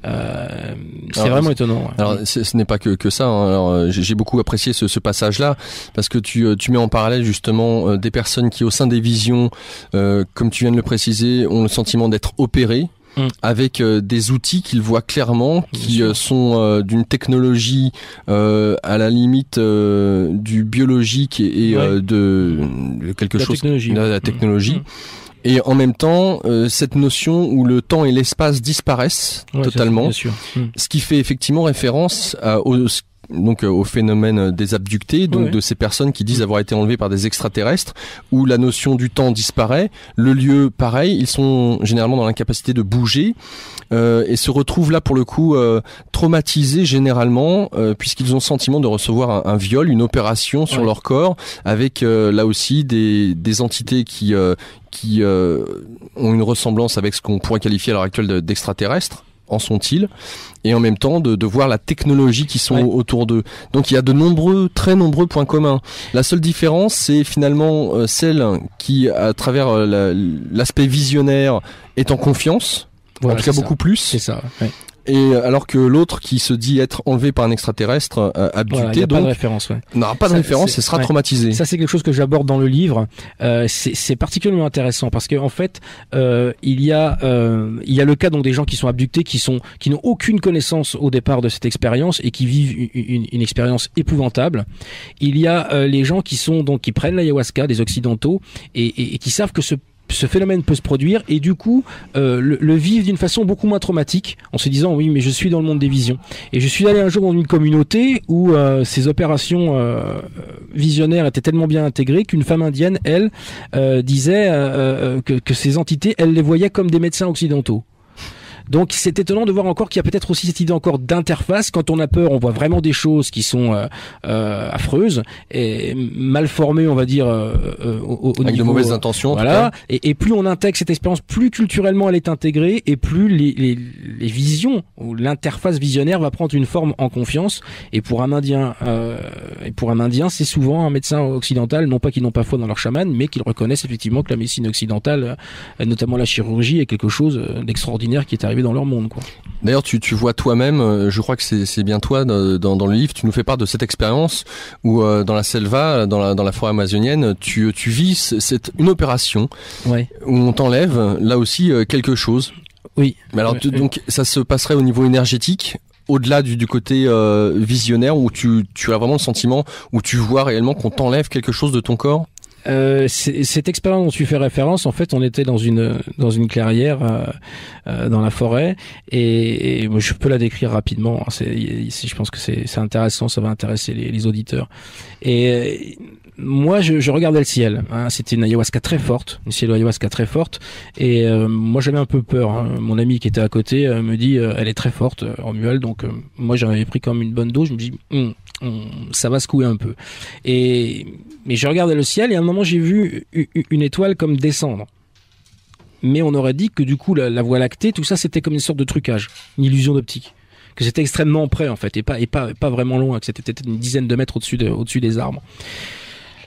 C'est vraiment étonnant. Ouais. Alors ce n'est pas que ça. Hein. Alors, j'ai beaucoup apprécié ce passage-là, parce que tu mets en parallèle justement des personnes qui, au sein des visions, comme tu viens de le préciser, ont le sentiment d'être opérées, avec des outils qu'ils voient clairement, qui sont d'une technologie à la limite du biologique et de quelque chose de la technologie. Et en même temps, cette notion où le temps et l'espace disparaissent totalement, bien sûr. Ce qui fait effectivement référence au phénomène des abductés, donc de ces personnes qui disent avoir été enlevées par des extraterrestres, où la notion du temps disparaît, le lieu pareil, ils sont généralement dans l'incapacité de bouger, et se retrouvent là pour le coup traumatisés généralement, puisqu'ils ont le sentiment de recevoir un viol, une opération sur leur corps, avec là aussi des entités qui ont une ressemblance avec ce qu'on pourrait qualifier à l'heure actuelle d'extraterrestres. En sont-ils, et en même temps de voir la technologie qui sont autour d'eux. Donc il y a très nombreux points communs. La seule différence, c'est finalement celle qui, à travers l'aspect visionnaire, est en confiance, en tout cas beaucoup plus. C'est ça. Ouais. Et alors que l'autre qui se dit être enlevé par un extraterrestre, abducté, voilà, y a pas de référence, ouais. n'aura pas de référence et sera traumatisé. Ça, c'est quelque chose que j'aborde dans le livre. C'est particulièrement intéressant parce que en fait, il y a le cas donc des gens qui sont abductés, qui n'ont aucune connaissance au départ de cette expérience et qui vivent une expérience épouvantable. Il y a les gens qui prennent l'ayahuasca, des occidentaux, et qui savent que ce phénomène peut se produire et du coup le vivre d'une façon beaucoup moins traumatique en se disant oui mais je suis dans le monde des visions. Et je suis allé un jour dans une communauté où ces opérations visionnaires étaient tellement bien intégrées qu'une femme indienne, elle, disait que ces entités, elle les voyait comme des médecins occidentaux. Donc c'est étonnant de voir encore qu'il y a peut-être aussi cette idée encore d'interface. Quand on a peur, on voit vraiment des choses qui sont affreuses et mal formées, on va dire, au avec niveau, de mauvaises intentions. Voilà. Et plus on intègre cette expérience, plus culturellement elle est intégrée et plus les visions ou l'interface visionnaire va prendre une forme en confiance. Et pour un Indien, c'est souvent un médecin occidental, non pas qu'ils n'ont pas foi dans leur chaman, mais qu'ils reconnaissent effectivement que la médecine occidentale, notamment la chirurgie, est quelque chose d'extraordinaire qui est arrivé dans leur monde, quoi. D'ailleurs, tu vois toi-même, je crois que c'est bien toi dans le livre, tu nous fais part de cette expérience où dans la selva, dans la forêt amazonienne, tu vis une opération ouais. où on t'enlève là aussi quelque chose. Oui. Mais alors donc ça se passerait au niveau énergétique, au-delà du côté visionnaire où tu as vraiment le sentiment où tu vois réellement qu'on t'enlève quelque chose de ton corps. Cette expérience dont tu fais référence, en fait, on était dans une clairière dans la forêt, et moi, je peux la décrire rapidement. Je pense que c'est intéressant, ça va intéresser les auditeurs. Et moi, je regardais le ciel. Hein, c'était une ayahuasca très forte, une ciel ayahuasca très forte, et moi, j'avais un peu peur. Hein. Mon ami qui était à côté me dit, elle est très forte, Romuald. Donc, moi, j'en avais pris comme une bonne dose. Je me dis, ça va secouer un peu. Mais je regardais le ciel et à un moment j'ai vu une étoile comme descendre. Mais on aurait dit que du coup la Voie lactée, tout ça c'était comme une sorte de trucage, une illusion d'optique. Que c'était extrêmement près en fait et pas vraiment loin, que c'était peut-être une dizaine de mètres au-dessus des arbres.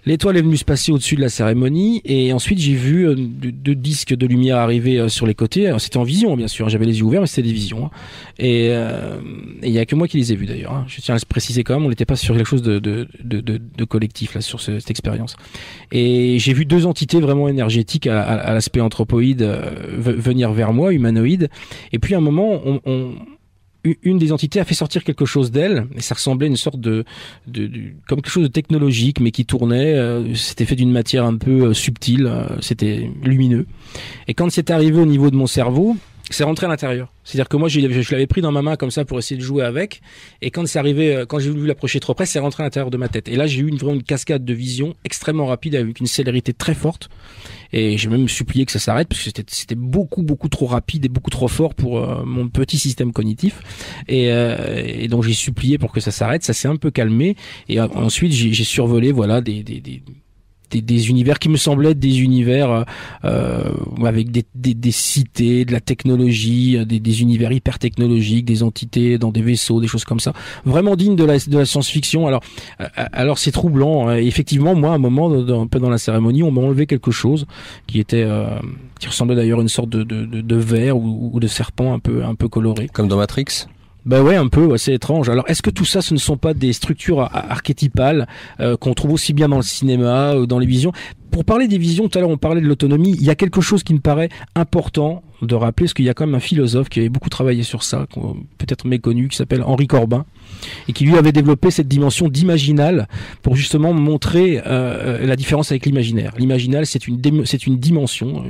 L'étoile est venue se passer au-dessus de la cérémonie et ensuite j'ai vu deux disques de lumière arriver sur les côtés. Alors, c'était en vision bien sûr, j'avais les yeux ouverts mais c'était des visions. Hein. Et il y a que moi qui les ai vus d'ailleurs. Hein. Je tiens à le préciser quand même, on n'était pas sur quelque chose de collectif là sur cette expérience. Et j'ai vu deux entités vraiment énergétiques à l'aspect anthropoïde venir vers moi, humanoïde. Et puis à un moment une des entités a fait sortir quelque chose d'elle et ça ressemblait à une sorte de comme quelque chose de technologique mais qui tournait, c'était fait d'une matière un peu subtile, c'était lumineux et quand c'est arrivé au niveau de mon cerveau c'est rentré à l'intérieur. C'est-à-dire que moi, je l'avais pris dans ma main comme ça pour essayer de jouer avec. Et quand c'est arrivé, quand j'ai voulu l'approcher trop près, c'est rentré à l'intérieur de ma tête. Et là, j'ai eu vraiment une cascade de vision extrêmement rapide avec une célérité très forte. Et j'ai même supplié que ça s'arrête parce que c'était beaucoup, beaucoup trop rapide et beaucoup trop fort pour mon petit système cognitif. Et donc, j'ai supplié pour que ça s'arrête. Ça s'est un peu calmé. Et ensuite, j'ai survolé, voilà, des univers qui me semblaient être des univers avec des cités, de la technologie, des univers hyper technologiques, des entités dans des vaisseaux, des choses comme ça, vraiment dignes de la science-fiction. Alors c'est troublant. Hein. Effectivement, moi, à un moment, un peu dans la cérémonie, on m'a enlevé quelque chose qui ressemblait d'ailleurs à une sorte de verre ou de serpent un peu coloré. Comme dans Matrix. Ben ouais, un peu, ouais, c'est étrange. Alors, est-ce que tout ça, ce ne sont pas des structures archétypales qu'on trouve aussi bien dans le cinéma ou dans les visions? Pour parler des visions, tout à l'heure on parlait de l'autonomie, il y a quelque chose qui me paraît important de rappeler, parce qu'il y a quand même un philosophe qui avait beaucoup travaillé sur ça, peut-être méconnu, qui s'appelle Henri Corbin, et qui lui avait développé cette dimension d'imaginal pour justement montrer la différence avec l'imaginaire. L'imaginal, c'est une dimension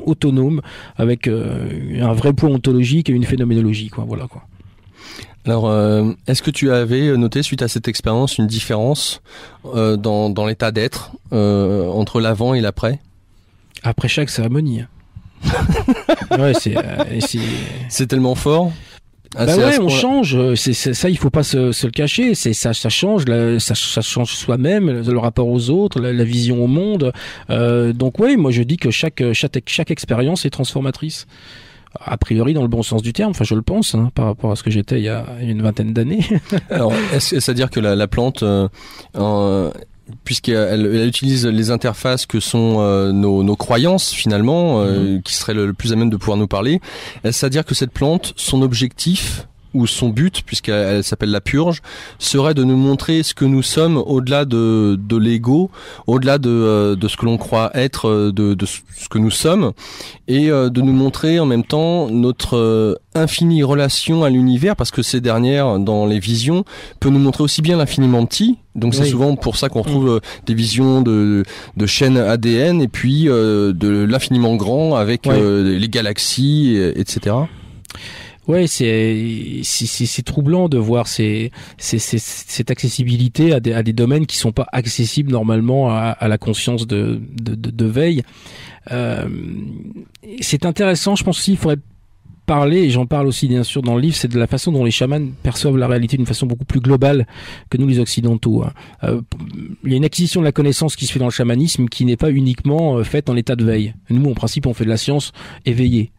autonome avec un vrai poids ontologique et une phénoménologie, quoi. Voilà, quoi. Alors, est-ce que tu avais noté, suite à cette expérience, une différence dans l'état d'être entre l'avant et l'après? Après chaque cérémonie. Ouais, c'est tellement fort. Bah ouais, on change. C'est ça, il faut pas se le cacher. Ça change. Ça change soi-même, le rapport aux autres, la vision au monde. Donc ouais, moi je dis que chaque expérience est transformatrice. A priori dans le bon sens du terme, enfin je le pense, hein, par rapport à ce que j'étais il y a une vingtaine d'années. Alors, c'est-à-dire que la plante puisqu'elle utilise les interfaces que sont nos croyances finalement, qui seraient le plus à même de pouvoir nous parler. C'est-à-dire que cette plante, son objectif ou son but, puisqu'elle s'appelle la purge, serait de nous montrer ce que nous sommes au-delà de l'ego, au-delà de ce que l'on croit être, de ce que nous sommes, et de nous montrer en même temps notre infinie relation à l'univers, parce que ces dernières, dans les visions, peut nous montrer aussi bien l'infiniment petit. Donc c'est souvent pour ça qu'on retrouve des visions de chaînes ADN, et puis de l'infiniment grand avec les galaxies, etc. Ouais, c'est troublant de voir cette accessibilité à des domaines qui sont pas accessibles normalement à la conscience de veille. C'est intéressant, je pense aussi il faudrait parler, et j'en parle aussi bien sûr dans le livre, c'est de la façon dont les chamans perçoivent la réalité d'une façon beaucoup plus globale que nous les occidentaux. Il y a une acquisition de la connaissance qui se fait dans le chamanisme qui n'est pas uniquement faite en état de veille. Nous, en principe, on fait de la science éveillée.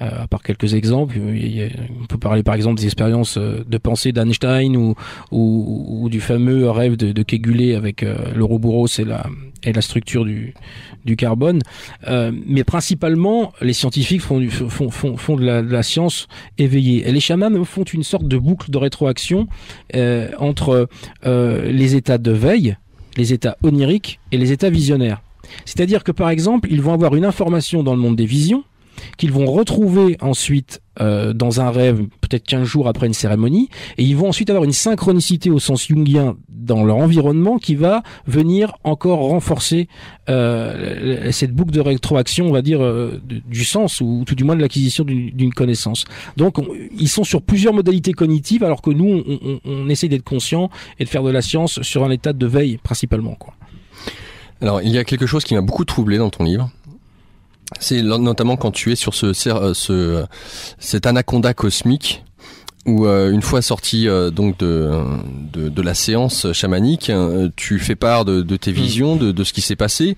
À part quelques exemples, on peut parler par exemple des expériences de pensée d'Einstein ou du fameux rêve de Kekulé avec l'Ouroboros et la structure du carbone. Mais principalement, les scientifiques font de la science éveillée. Et les chamans font une sorte de boucle de rétroaction entre les états de veille, les états oniriques et les états visionnaires. C'est-à-dire que par exemple, ils vont avoir une information dans le monde des visions qu'ils vont retrouver ensuite dans un rêve, peut-être 15 jours après une cérémonie, et ils vont ensuite avoir une synchronicité au sens jungien dans leur environnement qui va venir encore renforcer cette boucle de rétroaction, on va dire, du sens, ou tout du moins de l'acquisition d'une connaissance. Donc ils sont sur plusieurs modalités cognitives, alors que nous, on essaie d'être conscient et de faire de la science sur un état de veille principalement, quoi. Alors il y a quelque chose qui m'a beaucoup troublé dans ton livre. C'est notamment quand tu es sur cet anaconda cosmique où une fois sorti donc de la séance chamanique, tu fais part de tes visions, de ce qui s'est passé,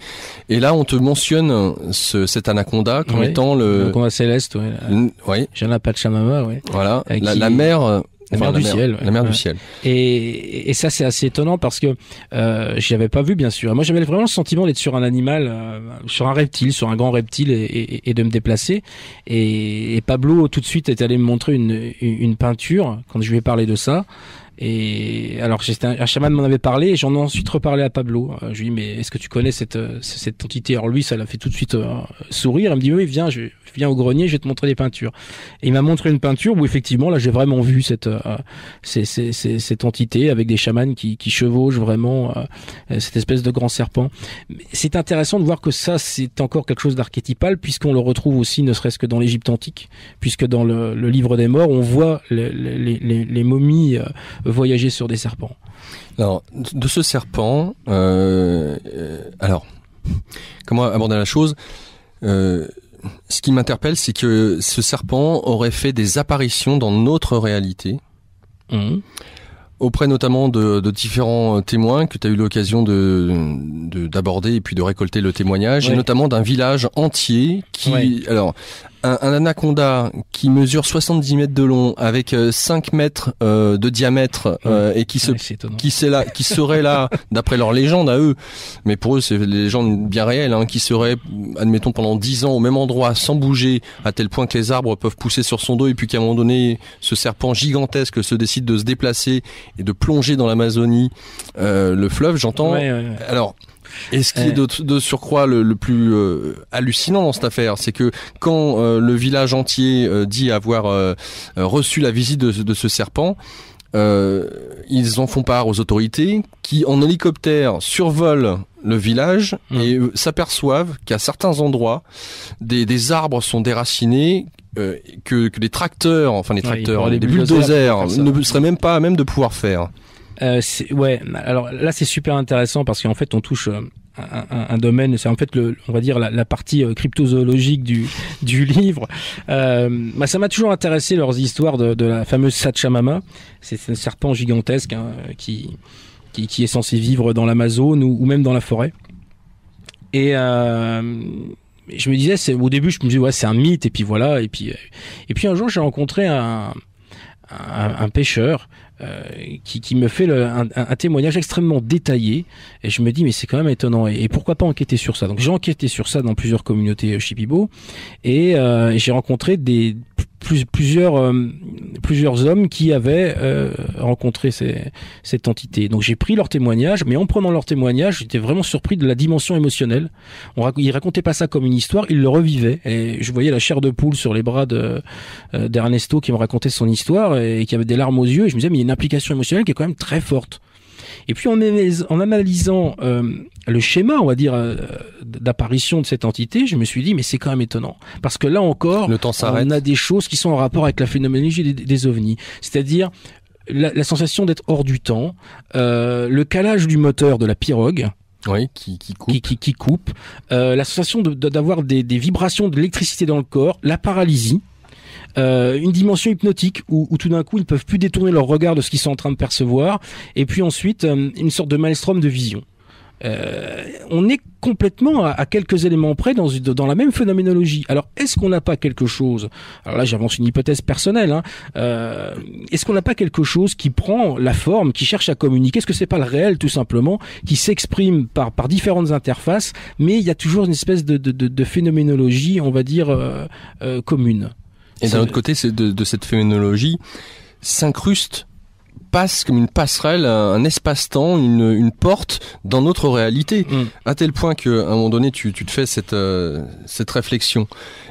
et là on te mentionne cet anaconda comme étant l'anaconda céleste, Jana Pachamama, voilà, la mère. La mer du ciel. La mer du ciel. Et ça, c'est assez étonnant parce que j'y avais pas vu, bien sûr. Moi, j'avais vraiment le sentiment d'être sur un animal, sur un reptile, sur un grand reptile, et de me déplacer. Et Pablo, tout de suite, est allé me montrer une peinture quand je lui ai parlé de ça. Et alors, un chaman m'en avait parlé, et j'en ai ensuite reparlé à Pablo. Je lui ai dit, mais est-ce que tu connais cette entité? Alors lui, ça l'a fait tout de suite sourire. Il me dit, oui, viens au grenier, je vais te montrer des peintures. Et il m'a montré une peinture où effectivement, là, j'ai vraiment vu cette entité avec des chamans qui chevauchent vraiment cette espèce de grand serpent. C'est intéressant de voir que ça, c'est encore quelque chose d'archétypal, puisqu'on le retrouve aussi, ne serait-ce que dans l'Égypte antique, puisque dans le livre des morts, on voit les momies voyager sur des serpents. Alors, de ce serpent, alors, comment aborder la chose? Ce qui m'interpelle, c'est que ce serpent aurait fait des apparitions dans notre réalité, auprès notamment de différents témoins que tu as eu l'occasion d'aborder et puis de récolter le témoignage, et notamment d'un village entier qui... Alors, un anaconda qui mesure 70 mètres de long avec 5 mètres de diamètre et qui serait là d'après leur légende à eux, mais pour eux c'est des légendes bien réelles, qui serait, admettons, pendant 10 ans au même endroit sans bouger, à tel point que les arbres peuvent pousser sur son dos, et puis qu'à un moment donné ce serpent gigantesque se décide de se déplacer et de plonger dans l'Amazonie, le fleuve, j'entends. Alors, et ce qui est de surcroît le plus hallucinant dans cette affaire, c'est que quand le village entier dit avoir reçu la visite de ce serpent, ils en font part aux autorités qui, en hélicoptère, survolent le village et s'aperçoivent qu'à certains endroits, des arbres sont déracinés, que les tracteurs, les bulldozers ne seraient même pas à même de pouvoir faire. Alors là c'est super intéressant parce qu'en fait on touche un domaine, c'est en fait on va dire la partie cryptozoologique du livre. Ça m'a toujours intéressé leurs histoires de la fameuse Sachamama. C'est un serpent gigantesque qui est censé vivre dans l'Amazone ou même dans la forêt. Et je me disais, au début je me disais c'est un mythe, et puis voilà, et puis un jour j'ai rencontré un pêcheur qui me fait un témoignage extrêmement détaillé, et je me dis mais c'est quand même étonnant, et pourquoi pas enquêter sur ça. Donc j'ai enquêté sur ça dans plusieurs communautés Shipibo, et j'ai rencontré plusieurs hommes qui avaient rencontré cette entité. Donc j'ai pris leurs témoignages, mais en prenant leurs témoignages, j'étais vraiment surpris de la dimension émotionnelle. Ils racontaient pas ça comme une histoire, ils le revivaient, et je voyais la chair de poule sur les bras d'Ernesto qui me racontait son histoire et qui avait des larmes aux yeux, et je me disais mais il y a une implication émotionnelle qui est quand même très forte. Et puis en analysant le schéma, on va dire, d'apparition de cette entité, je me suis dit mais c'est quand même étonnant, parce que là encore, le temps s'arrête. On a des choses qui sont en rapport avec la phénoménologie des ovnis, c'est-à-dire la sensation d'être hors du temps, le calage du moteur de la pirogue. Oui, qui coupe. Qui coupe, la sensation d'avoir des vibrations de l'électricité dans le corps, la paralysie. Une dimension hypnotique où tout d'un coup ils ne peuvent plus détourner leur regard de ce qu'ils sont en train de percevoir, et puis ensuite une sorte de maelstrom de vision. On est complètement à quelques éléments près dans la même phénoménologie. Alors est-ce qu'on n'a pas quelque chose, alors là j'avance une hypothèse personnelle, est-ce qu'on n'a pas quelque chose qui prend la forme, qui cherche à communiquer? Est-ce que c'est pas le réel tout simplement, qui s'exprime par différentes interfaces, mais il y a toujours une espèce de phénoménologie, on va dire, commune? Et d'un autre côté, de cette phénoménologie passe comme une passerelle, un espace-temps, une porte dans notre réalité, à tel point qu'à un moment donné, tu te fais cette réflexion.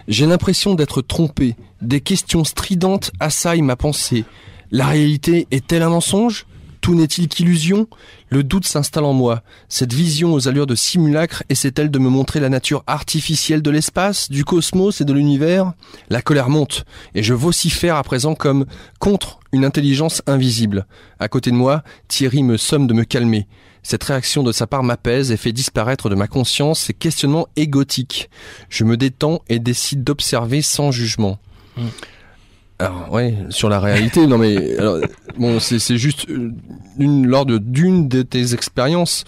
J'ai l'impression d'être trompé. Des questions stridentes assaillent ma pensée. La réalité est-elle un mensonge ? Tout n'est-il qu'illusion ? Le doute s'installe en moi. Cette vision aux allures de simulacre essaie-t-elle de me montrer la nature artificielle de l'espace, du cosmos et de l'univers ? La colère monte, et je vocifère à présent comme contre une intelligence invisible. À côté de moi, Thierry me somme de me calmer. Cette réaction de sa part m'apaise et fait disparaître de ma conscience ces questionnements égotiques. Je me détends et décide d'observer sans jugement. Alors ouais, sur la réalité, non mais alors, bon, c'est juste lors d'une de tes expériences,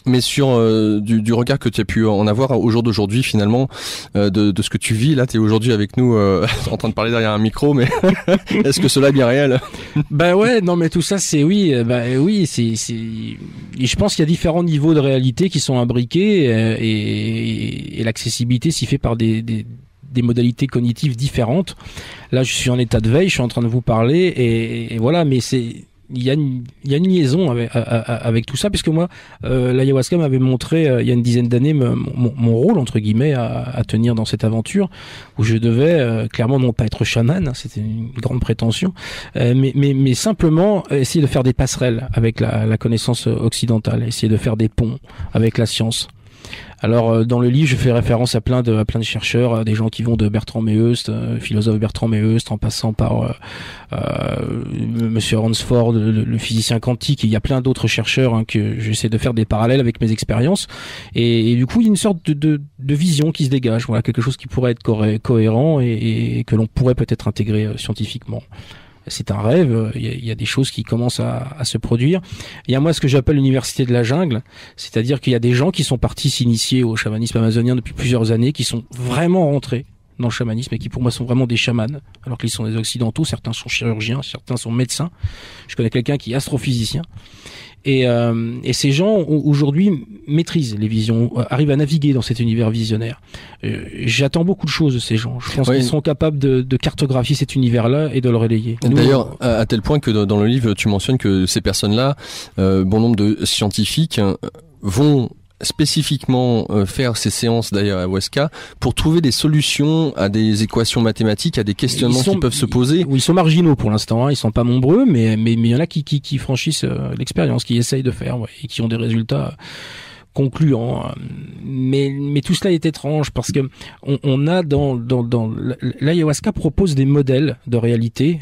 mais sur du regard que tu as pu en avoir au jour d'aujourd'hui finalement, de ce que tu vis là. Tu es aujourd'hui avec nous en train de parler derrière un micro, mais est-ce que cela est bien réel? Bah ouais, non mais tout ça c'est oui, je pense qu'il y a différents niveaux de réalité qui sont imbriqués, et l'accessibilité s'y fait par des modalités cognitives différentes. Là, je suis en état de veille, je suis en train de vous parler, et voilà, mais il y a une liaison avec tout ça, puisque moi, l'ayahuasca m'avait montré, il y a une dizaine d'années, mon rôle, entre guillemets, à tenir dans cette aventure, où je devais clairement non pas être chaman, c'était une grande prétention, mais simplement essayer de faire des passerelles avec la connaissance occidentale, essayer de faire des ponts avec la science. Alors dans le livre, je fais référence à plein de chercheurs, des gens qui vont de Bertrand Meheust, philosophe Bertrand Meheust, en passant par Monsieur Ransford, le physicien quantique. Il y a plein d'autres chercheurs que j'essaie de faire des parallèles avec mes expériences. Et du coup, il y a une sorte de vision qui se dégage. Voilà, quelque chose qui pourrait être cohérent et que l'on pourrait peut-être intégrer scientifiquement. C'est un rêve, il y a des choses qui commencent à se produire. Il y a moi ce que j'appelle l'université de la jungle, c'est-à-dire qu'il y a des gens qui sont partis s'initier au chamanisme amazonien depuis plusieurs années, qui sont vraiment rentrés dans le chamanisme et qui pour moi sont vraiment des chamans, alors qu'ils sont des occidentaux. Certains sont chirurgiens, certains sont médecins. Je connais quelqu'un qui est astrophysicien. Et ces gens aujourd'hui maîtrisent les visions, arrivent à naviguer dans cet univers visionnaire. J'attends beaucoup de choses de ces gens. Je pense qu'ils seront capables de cartographier cet univers-là et de le relayer. D'ailleurs, à tel point que dans le livre, tu mentionnes que ces personnes-là, bon nombre de scientifiques vont spécifiquement faire ces séances d'ayahuasca pour trouver des solutions à des équations mathématiques, à des questionnements qui peuvent se poser. Ils sont marginaux pour l'instant, ils sont pas nombreux, mais il y en a qui franchissent l'expérience, qui essayent de faire, et qui ont des résultats concluant, mais tout cela est étrange parce que on a dans l'ayahuasca propose des modèles de réalité,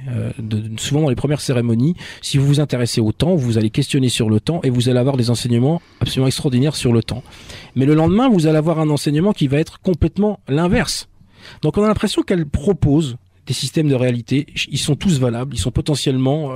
souvent dans les premières cérémonies. Si vous vous intéressez au temps, vous allez questionner sur le temps et vous allez avoir des enseignements absolument extraordinaires sur le temps. Mais le lendemain, vous allez avoir un enseignement qui va être complètement l'inverse. Donc on a l'impression qu'elle propose des systèmes de réalité, ils sont tous valables, ils sont potentiellement,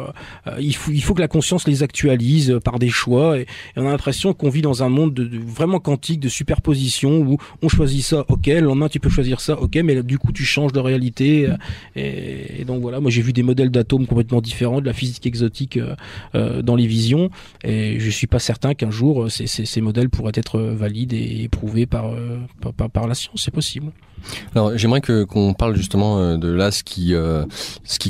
il faut que la conscience les actualise par des choix, et on a l'impression qu'on vit dans un monde de vraiment quantique, de superposition, où on choisit ça, ok, le lendemain tu peux choisir ça, ok, mais là, du coup tu changes de réalité, et donc voilà, moi j'ai vu des modèles d'atomes complètement différents, de la physique exotique dans les visions, et je suis pas certain qu'un jour ces modèles pourraient être valides et éprouvés par la science, c'est possible. Alors j'aimerais qu'on parle justement de là ce qui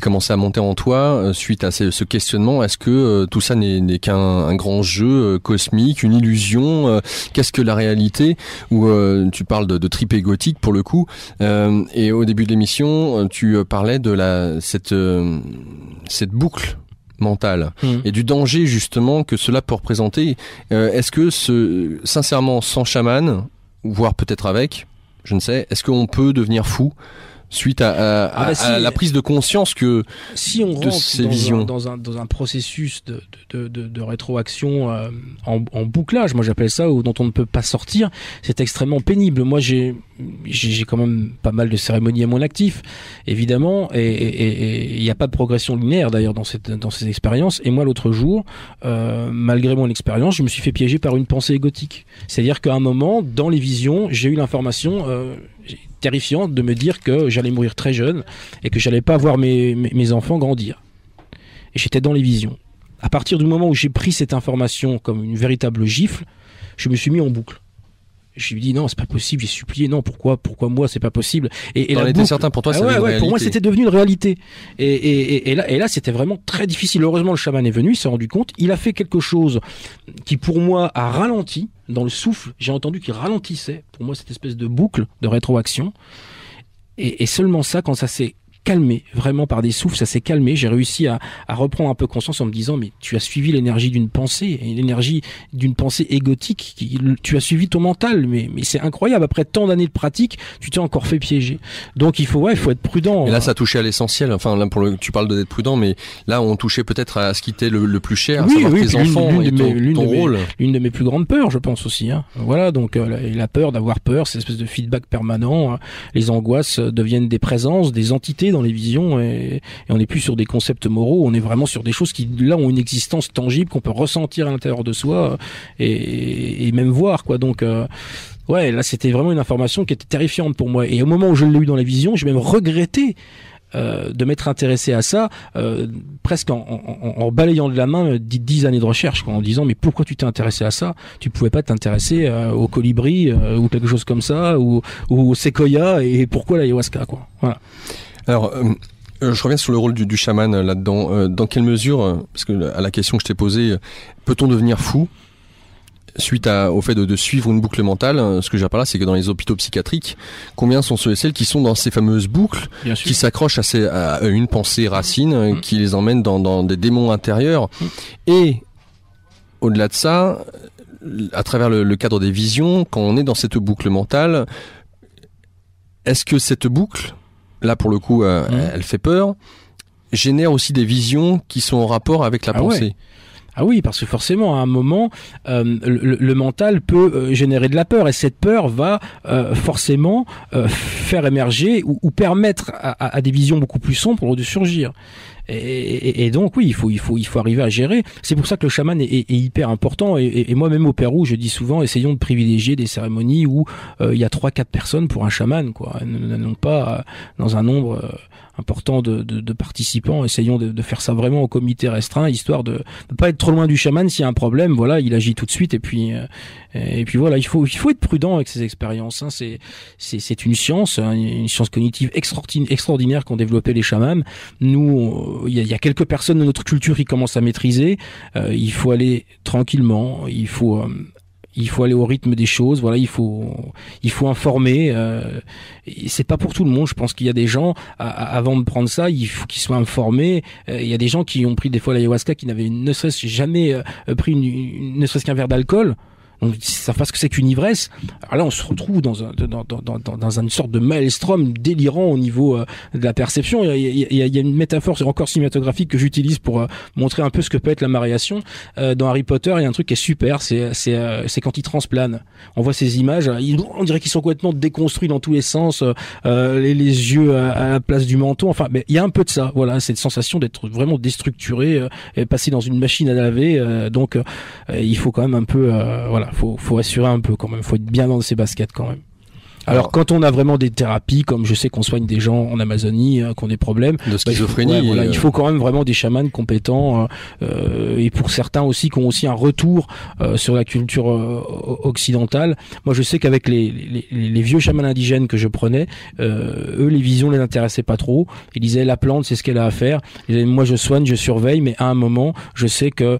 commençait à monter en toi suite à ce questionnement. Est-ce que tout ça n'est qu'un grand jeu cosmique, une illusion? Qu'est-ce que la réalité? Ou tu parles de trip égotique pour le coup. Et au début de l'émission, tu parlais de cette boucle mentale et du danger justement que cela peut représenter. Est-ce que sincèrement, sans chaman, voire peut-être avec, je ne sais, est-ce qu'on peut devenir fou suite à la prise de conscience que si on rentre ces visions dans un processus de rétroaction en bouclage, moi j'appelle ça, dont on ne peut pas sortir, c'est extrêmement pénible. Moi j'ai quand même pas mal de cérémonies à mon actif, évidemment, et il n'y a pas de progression linéaire d'ailleurs dans ces expériences. Et moi l'autre jour, malgré mon expérience, je me suis fait piéger par une pensée égotique. C'est-à-dire qu'à un moment, dans les visions, j'ai eu l'information terrifiante de me dire que j'allais mourir très jeune et que j'allais pas voir mes enfants grandir. Et j'étais dans les visions. À partir du moment où j'ai pris cette information comme une véritable gifle, je me suis mis en boucle. Je lui ai dit non, c'est pas possible, j'ai supplié, non, pourquoi moi c'est pas possible. Et t'en étais certain, pour toi c'était une réalité. Pour moi c'était devenu une réalité. Et là c'était vraiment très difficile. Heureusement le chaman est venu, il s'est rendu compte, il a fait quelque chose qui pour moi a ralenti dans le souffle. J'ai entendu qu'il ralentissait pour moi cette espèce de boucle de rétroaction. Et seulement ça, quand ça s'est calmé, vraiment par des souffles, ça s'est calmé, j'ai réussi à reprendre un peu conscience en me disant mais tu as suivi l'énergie d'une pensée, et l'énergie d'une pensée égotique, tu as suivi ton mental, mais c'est incroyable, après tant d'années de pratique, tu t'es encore fait piéger. Donc il faut être prudent. Et là ça touchait à l'essentiel, enfin là tu parles d'être prudent, mais là on touchait peut-être à ce qui était le plus cher, à savoir tes enfants et ton rôle. L'une de mes plus grandes peurs, je pense aussi. Voilà, donc la peur d'avoir peur, cette espèce de feedback permanent, les angoisses deviennent des présences, des entités dans les visions, et on n'est plus sur des concepts moraux, on est vraiment sur des choses qui là ont une existence tangible qu'on peut ressentir à l'intérieur de soi et même voir quoi. Donc ouais, là c'était vraiment une information qui était terrifiante pour moi, et au moment où je l'ai eu dans la vision, j'ai même regretté de m'être intéressé à ça, presque en balayant de la main 10 années de recherche, quoi, en disant mais pourquoi tu t'es intéressé à ça? Tu pouvais pas t'intéresser au colibri ou quelque chose comme ça, ou au séquoia, et pourquoi l'ayahuasca, quoi. Voilà. Alors, je reviens sur le rôle du chaman là-dedans. Dans quelle mesure, parce que à la question que je t'ai posée, peut-on devenir fou suite au fait de suivre une boucle mentale? Ce que j'ai par là, c'est que dans les hôpitaux psychiatriques, combien sont ceux et celles qui sont dans ces fameuses boucles, qui s'accrochent à une pensée racine, qui les emmène dans des démons intérieurs, et au-delà de ça, à travers le cadre des visions, quand on est dans cette boucle mentale, est-ce que cette boucle, là pour le coup elle fait peur, génère aussi des visions qui sont en rapport avec la pensée? Ouais. Ah oui, parce que forcément, à un moment, le mental peut générer de la peur, et cette peur va forcément faire émerger ou permettre à des visions beaucoup plus sombres de surgir. Et donc oui, il faut arriver à gérer. C'est pour ça que le chaman est hyper important. Et moi-même au Pérou, je dis souvent, essayons de privilégier des cérémonies où il y a 3-4 personnes pour un chaman, quoi, non pas dans un nombre important de participants. Essayons de faire ça vraiment au comité restreint, histoire de pas être trop loin du chaman. S'il y a un problème, voilà, il agit tout de suite, et puis voilà, il faut être prudent avec ces expériences, hein. C'est une science cognitive extraordinaire qu'ont développé les chamans. Nous, il y a quelques personnes de notre culture qui commencent à maîtriser. Il faut aller tranquillement, il faut aller au rythme des choses. Voilà, il faut informer. C'est pas pour tout le monde. Je pense qu'il y a des gens, avant de prendre ça, il faut qu'ils soient informés. Il y a des gens qui ont pris des fois l'ayahuasca, qui n'avaient ne serait-ce jamais pris ne serait-ce qu'un verre d'alcool. Donc ils savent pas ce que c'est qu'une ivresse. Alors là, on se retrouve dans une sorte de maelstrom délirant au niveau de la perception. Il y a une métaphore encore cinématographique que j'utilise pour montrer un peu ce que peut être la maréation. Dans Harry Potter, il y a un truc qui est super, c'est quand ils transplanent. On voit ces images, on dirait qu'ils sont complètement déconstruits dans tous les sens, les yeux à la place du menton. Enfin, mais il y a un peu de ça. Voilà, cette sensation d'être vraiment déstructuré, passé dans une machine à laver. Donc, il faut quand même un peu, voilà, faut assurer un peu quand même. Faut être bien dans ses baskets quand même. Alors quand on a vraiment des thérapies, comme je sais qu'on soigne des gens en Amazonie qui ont des problèmes de schizophrénie, il faut quand même vraiment des chamans compétents et pour certains aussi qui ont aussi un retour sur la culture occidentale. Moi je sais qu'avec les vieux chamans indigènes que je prenais, eux les visions les intéressaient pas trop. Ils disaient la plante c'est ce qu'elle a à faire. Ils disaient, moi je soigne, je surveille, mais à un moment je sais que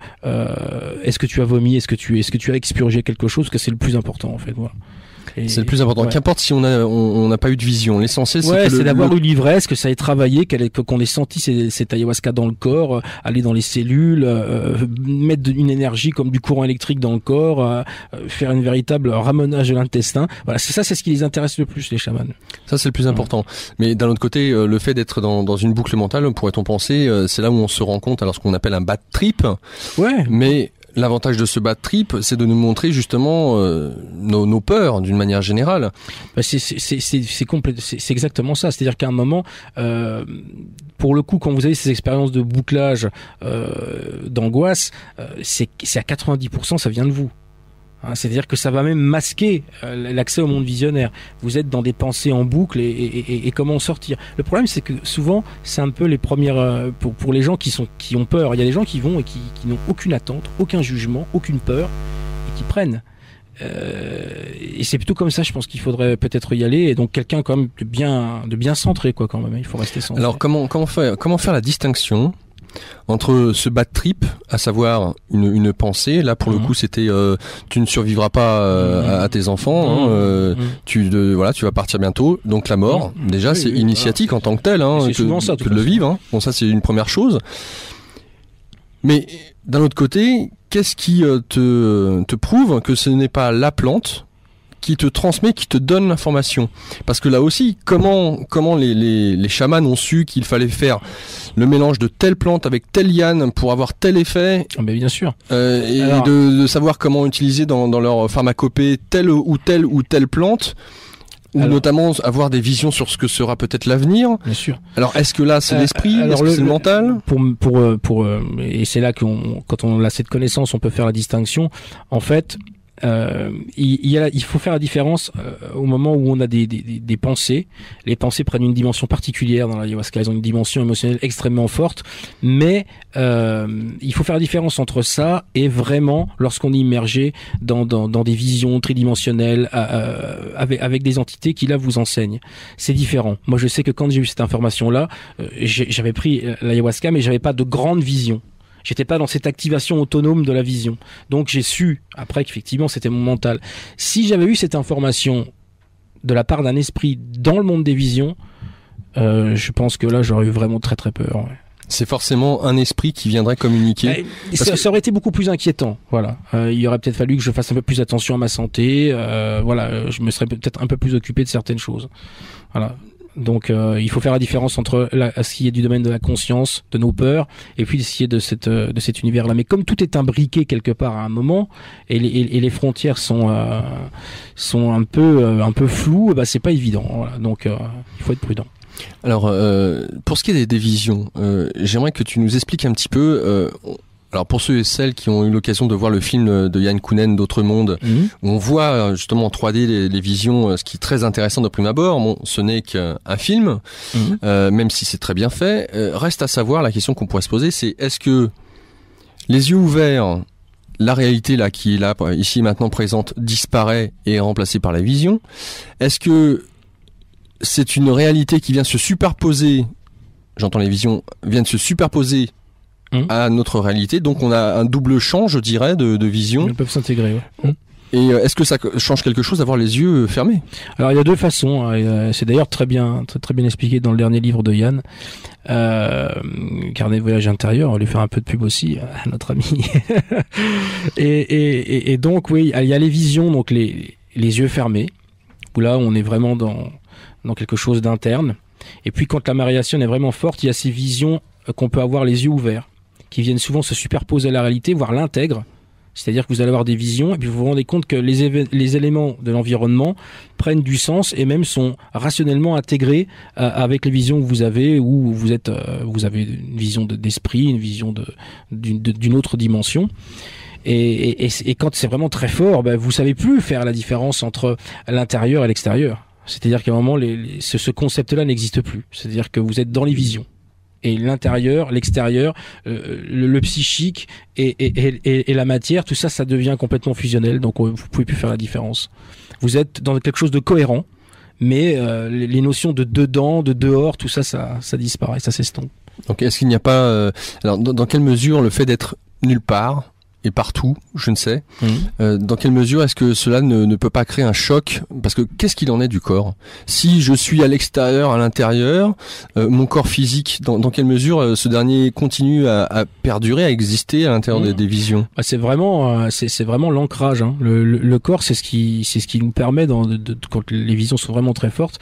est-ce que tu as vomi, est-ce que tu as expurgé quelque chose, que c'est le plus important en fait. Voilà. C'est le plus important. Qu'importe si on n'a pas eu de vision. L'essentiel, c'est d'avoir eu l'ivresse, que ça ait travaillé, qu'on ait senti cette ayahuasca dans le corps, aller dans les cellules, mettre une énergie comme du courant électrique dans le corps, faire une véritable ramonage de l'intestin. Voilà, c'est ce qui les intéresse le plus, les chamans. Ça, c'est le plus important. Mais d'un autre côté, le fait d'être dans une boucle mentale, pourrait-on penser, c'est là où on se rend compte, alors ce qu'on appelle un bad trip. Ouais. Mais l'avantage de ce bad trip, c'est de nous montrer justement nos peurs d'une manière générale. C'est exactement ça. C'est-à-dire qu'à un moment, pour le coup, quand vous avez ces expériences de bouclage, d'angoisse, c'est à 90%, ça vient de vous. C'est-à-dire que ça va même masquer l'accès au monde visionnaire. Vous êtes dans des pensées en boucle et comment en sortir. Le problème, c'est que souvent, c'est un peu les premières pour les gens qui ont peur. Il y a des gens qui vont et qui n'ont aucune attente, aucun jugement, aucune peur et qui prennent. Et c'est plutôt comme ça, je pense qu'il faudrait peut-être y aller. Et donc quelqu'un quand même de bien centré, quoi, quand même. Il faut rester centré. Alors comment faire la distinction entre ce bad trip, à savoir une pensée, là pour le coup c'était tu ne survivras pas à tes enfants, tu vas partir bientôt, donc la mort, déjà c'est initiatique en tant que tel, que de le vivre. Bon, ça c'est une première chose. Mais d'un autre côté, qu'est-ce qui te prouve que ce n'est pas la plante qui te transmet, qui te donne l'information? Parce que là aussi, comment les chamans ont su qu'il fallait faire le mélange de telle plante avec telle liane pour avoir tel effet? Mais bien sûr. Et alors, de savoir comment utiliser dans leur pharmacopée telle ou telle plante, ou notamment avoir des visions sur ce que sera peut-être l'avenir. Bien sûr. Alors est-ce que là c'est l'esprit, est-ce que c'est le mental? Et c'est là quand on a cette connaissance, on peut faire la distinction. En fait, il faut faire la différence au moment où on a des pensées. Les pensées prennent une dimension particulière dans l'ayahuasca, elles ont une dimension émotionnelle extrêmement forte, mais il faut faire la différence entre ça et vraiment lorsqu'on est immergé dans des visions tridimensionnelles avec des entités qui là vous enseignent. C'est différent. Moi je sais que quand j'ai eu cette information là, j'avais pris l'ayahuasca mais j'avais pas de grande vision. J'étais pas dans cette activation autonome de la vision. Donc j'ai su, après qu'effectivement c'était mon mental. Si j'avais eu cette information de la part d'un esprit dans le monde des visions, je pense que là j'aurais eu vraiment très très peur. Ouais. C'est forcément un esprit qui viendrait communiquer. Ça aurait été beaucoup plus inquiétant. Voilà. Il aurait peut-être fallu que je fasse un peu plus attention à ma santé. Je me serais peut-être un peu plus occupé de certaines choses. Voilà. Donc il faut faire la différence entre ce qui est du domaine de la conscience, de nos peurs, et puis ce qui est de cet univers-là. Mais comme tout est imbriqué quelque part à un moment, et les frontières sont un peu floues, c'est pas évident. Voilà. Donc il faut être prudent. Alors pour ce qui est des visions, j'aimerais que tu nous expliques un petit peu. Alors pour ceux et celles qui ont eu l'occasion de voir le film de Yann Kounen d'Autre Monde, où on voit justement en 3D les visions, ce qui est très intéressant de prime abord. Bon, ce n'est qu'un film, même si c'est très bien fait. Reste à savoir, la question qu'on pourrait se poser, c'est est-ce que les yeux ouverts, la réalité là qui est là ici maintenant présente disparaît et est remplacée par la vision? Est-ce que c'est une réalité qui vient se superposer, j'entends les visions, viennent se superposer à notre réalité, donc on a un double champ, je dirais, de vision. Ils peuvent s'intégrer, ouais. Et est-ce que ça change quelque chose d'avoir les yeux fermés? Alors il y a deux façons. C'est d'ailleurs très bien expliqué dans le dernier livre de Yann, Carnet de voyage intérieur. On va lui faire un peu de pub aussi à notre ami. et donc oui, il y a les visions, donc les yeux fermés, où là on est vraiment dans quelque chose d'interne. Et puis quand la variation est vraiment forte, il y a ces visions qu'on peut avoir les yeux ouverts, qui viennent souvent se superposer à la réalité, voire l'intègrent. C'est-à-dire que vous allez avoir des visions et puis vous vous rendez compte que les éléments de l'environnement prennent du sens et même sont rationnellement intégrés avec les visions que vous avez, où vous avez une vision d'esprit, une vision d'une autre dimension. Et quand c'est vraiment très fort, vous savez plus faire la différence entre l'intérieur et l'extérieur. C'est-à-dire qu'à un moment, ce concept-là n'existe plus. C'est-à-dire que vous êtes dans les visions. Et l'intérieur, l'extérieur, le psychique et la matière, tout ça, ça devient complètement fusionnel. Donc vous pouvez plus faire la différence. Vous êtes dans quelque chose de cohérent, mais les notions de dedans, de dehors, tout ça, ça disparaît, ça s'estompe. Donc est-ce qu'il n'y a pas... alors dans quelle mesure le fait d'être nulle part et partout, je ne sais. Dans quelle mesure est-ce que cela ne peut pas créer un choc? Parce que qu'est-ce qu'il en est du corps? Si je suis à l'extérieur, à l'intérieur, mon corps physique, dans quelle mesure ce dernier continue à perdurer, à exister à l'intérieur des visions? C'est vraiment l'ancrage. Hein. Le corps, c'est ce qui nous permet, quand les visions sont vraiment très fortes,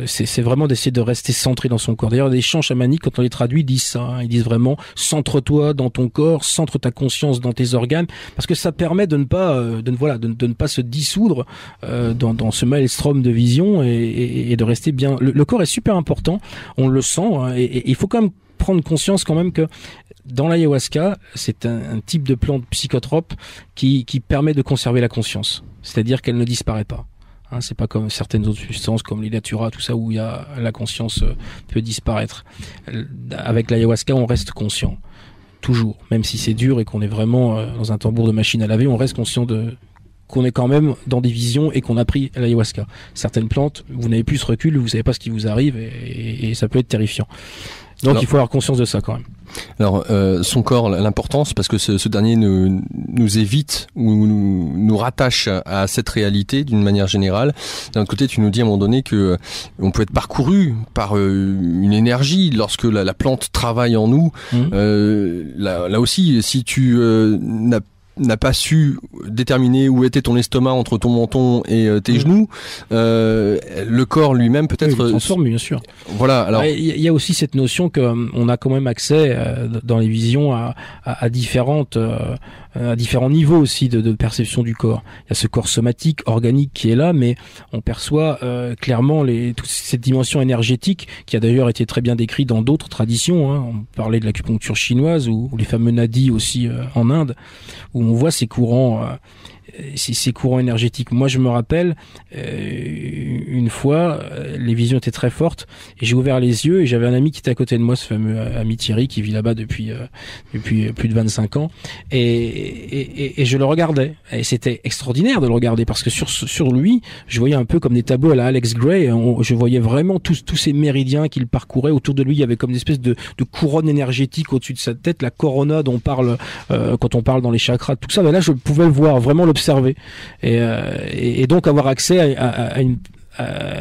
c'est vraiment d'essayer de rester centré dans son corps. D'ailleurs, les chants chamaniques, quand on les traduit, ils disent ça. Hein. Ils disent vraiment centre-toi dans ton corps, centre ta conscience dans tes organes, parce que ça permet de ne pas se dissoudre dans ce maelstrom de vision et de rester bien. Le corps est super important, on le sent, hein, et il faut quand même prendre conscience quand même que dans l'ayahuasca, c'est un type de plante psychotrope qui permet de conserver la conscience, c'est-à-dire qu'elle ne disparaît pas. Hein, c'est pas comme certaines autres substances comme l'Idatura, tout ça, où la conscience peut disparaître. Avec l'ayahuasca, on reste conscient. Toujours, même si c'est dur et qu'on est vraiment dans un tambour de machine à laver, on reste conscient qu'on est quand même dans des visions et qu'on a pris l'ayahuasca. Certaines plantes, vous n'avez plus ce recul, vous savez pas ce qui vous arrive et ça peut être terrifiant. Donc il faut avoir conscience de ça quand même. Alors son corps, l'importance, parce que ce dernier nous évite ou nous rattache à cette réalité d'une manière générale. D'un autre côté, tu nous dis à un moment donné que on peut être parcouru par une énergie lorsque la plante travaille en nous. Là aussi, si tu n'a pas su déterminer où était ton estomac entre ton menton et tes genoux, le corps lui-même peut-être transforme, bien sûr. Voilà. Alors il y a aussi cette notion que on a quand même accès dans les visions à différents niveaux aussi de perception du corps. Il y a ce corps somatique, organique qui est là, mais on perçoit clairement toute cette dimension énergétique qui a d'ailleurs été très bien décrite dans d'autres traditions. Hein. On parlait de l'acupuncture chinoise ou les fameux nadis aussi en Inde, où on voit ces courants énergétiques. Moi, je me rappelle une fois, les visions étaient très fortes et j'ai ouvert les yeux et j'avais un ami qui était à côté de moi, ce fameux ami Thierry qui vit là-bas depuis plus de 25 ans et je le regardais et c'était extraordinaire de le regarder parce que sur lui, je voyais un peu comme des tableaux à la Alex Gray. Je voyais vraiment tous ces méridiens qu'il parcourait. Autour de lui, il y avait comme une espèce de couronne énergétique au-dessus de sa tête, la corona dont on parle quand on parle dans les chakras, tout ça. Mais là, je pouvais le voir, vraiment l'observer et donc avoir accès à une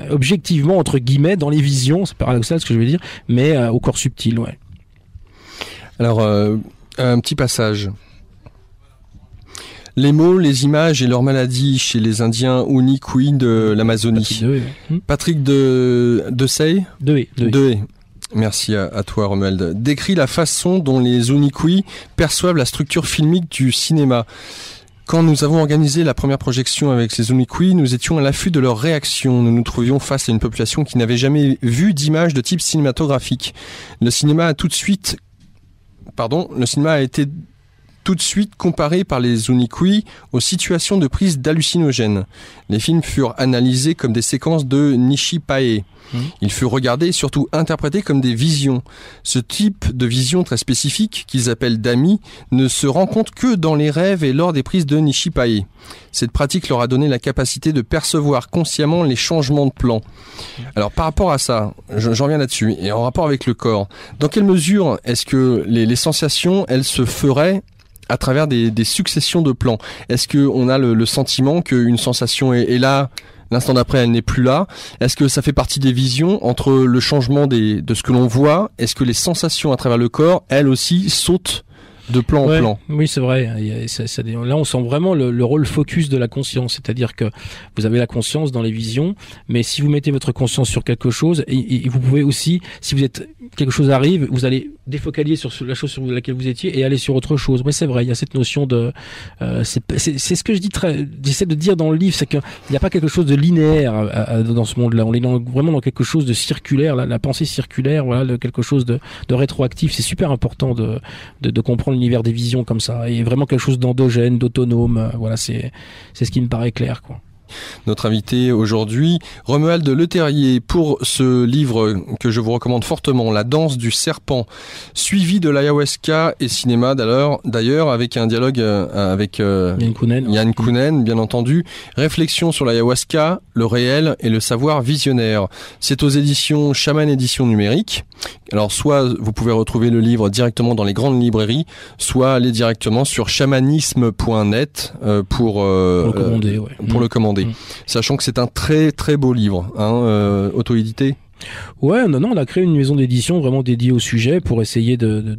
objectivement entre guillemets dans les visions, c'est paradoxal ce que je veux dire, mais au corps subtil. Ouais. Alors un petit passage. Les mots, les images et leurs maladies chez les Indiens Unikui de l'Amazonie. Patrick Dehé. Merci à toi, Romuald. Décrit la façon dont les Unikui perçoivent la structure filmique du cinéma. Quand nous avons organisé la première projection avec ces Unikui, nous étions à l'affût de leurs réactions. Nous nous trouvions face à une population qui n'avait jamais vu d'images de type cinématographique. Le cinéma a été tout de suite comparé par les Unikui aux situations de prise d'hallucinogènes. Les films furent analysés comme des séquences de Nishipae. Ils furent regardés et surtout interprétés comme des visions. Ce type de vision très spécifique, qu'ils appellent Dami, ne se rencontre que dans les rêves et lors des prises de Nishipae. Cette pratique leur a donné la capacité de percevoir consciemment les changements de plan. Alors par rapport à ça, j'en reviens là-dessus, et en rapport avec le corps, dans quelle mesure est-ce que les sensations, elles se feraient à travers des successions de plans. Est-ce que on a le sentiment qu'une sensation est là, l'instant d'après elle n'est plus là? Est-ce que ça fait partie des visions entre le changement de ce que l'on voit? Est-ce que les sensations à travers le corps, elles aussi, sautent de plan en plan? Oui, c'est vrai. Là, on sent vraiment le rôle focus de la conscience. C'est-à-dire que vous avez la conscience dans les visions, mais si vous mettez votre conscience sur quelque chose, et vous pouvez aussi, si quelque chose arrive, vous allez défocaliser sur la chose sur laquelle vous étiez et aller sur autre chose. Oui, c'est vrai. Il y a cette notion de, c'est ce que j'essaie de dire dans le livre, c'est qu'il n'y a pas quelque chose de linéaire dans ce monde-là. On est vraiment dans quelque chose de circulaire, la pensée circulaire, voilà, quelque chose de rétroactif. C'est super important de comprendre l'univers des visions comme ça, et vraiment quelque chose d'endogène, d'autonome. Voilà, c'est ce qui me paraît clair, quoi. Notre invité aujourd'hui, Romuald Leterrier, pour ce livre que je vous recommande fortement, La danse du serpent, suivi de l'ayahuasca et cinéma d'ailleurs, avec un dialogue avec Yann Kounen, bien entendu. Réflexion sur l'ayahuasca, le réel et le savoir visionnaire. C'est aux éditions Chaman Éditions Numériques. Alors soit vous pouvez retrouver le livre directement dans les grandes librairies, soit aller directement sur chamanisme.net pour le commander. Sachant que c'est un très très beau livre, auto-édité. Ouais, non, on a créé une maison d'édition vraiment dédiée au sujet pour essayer de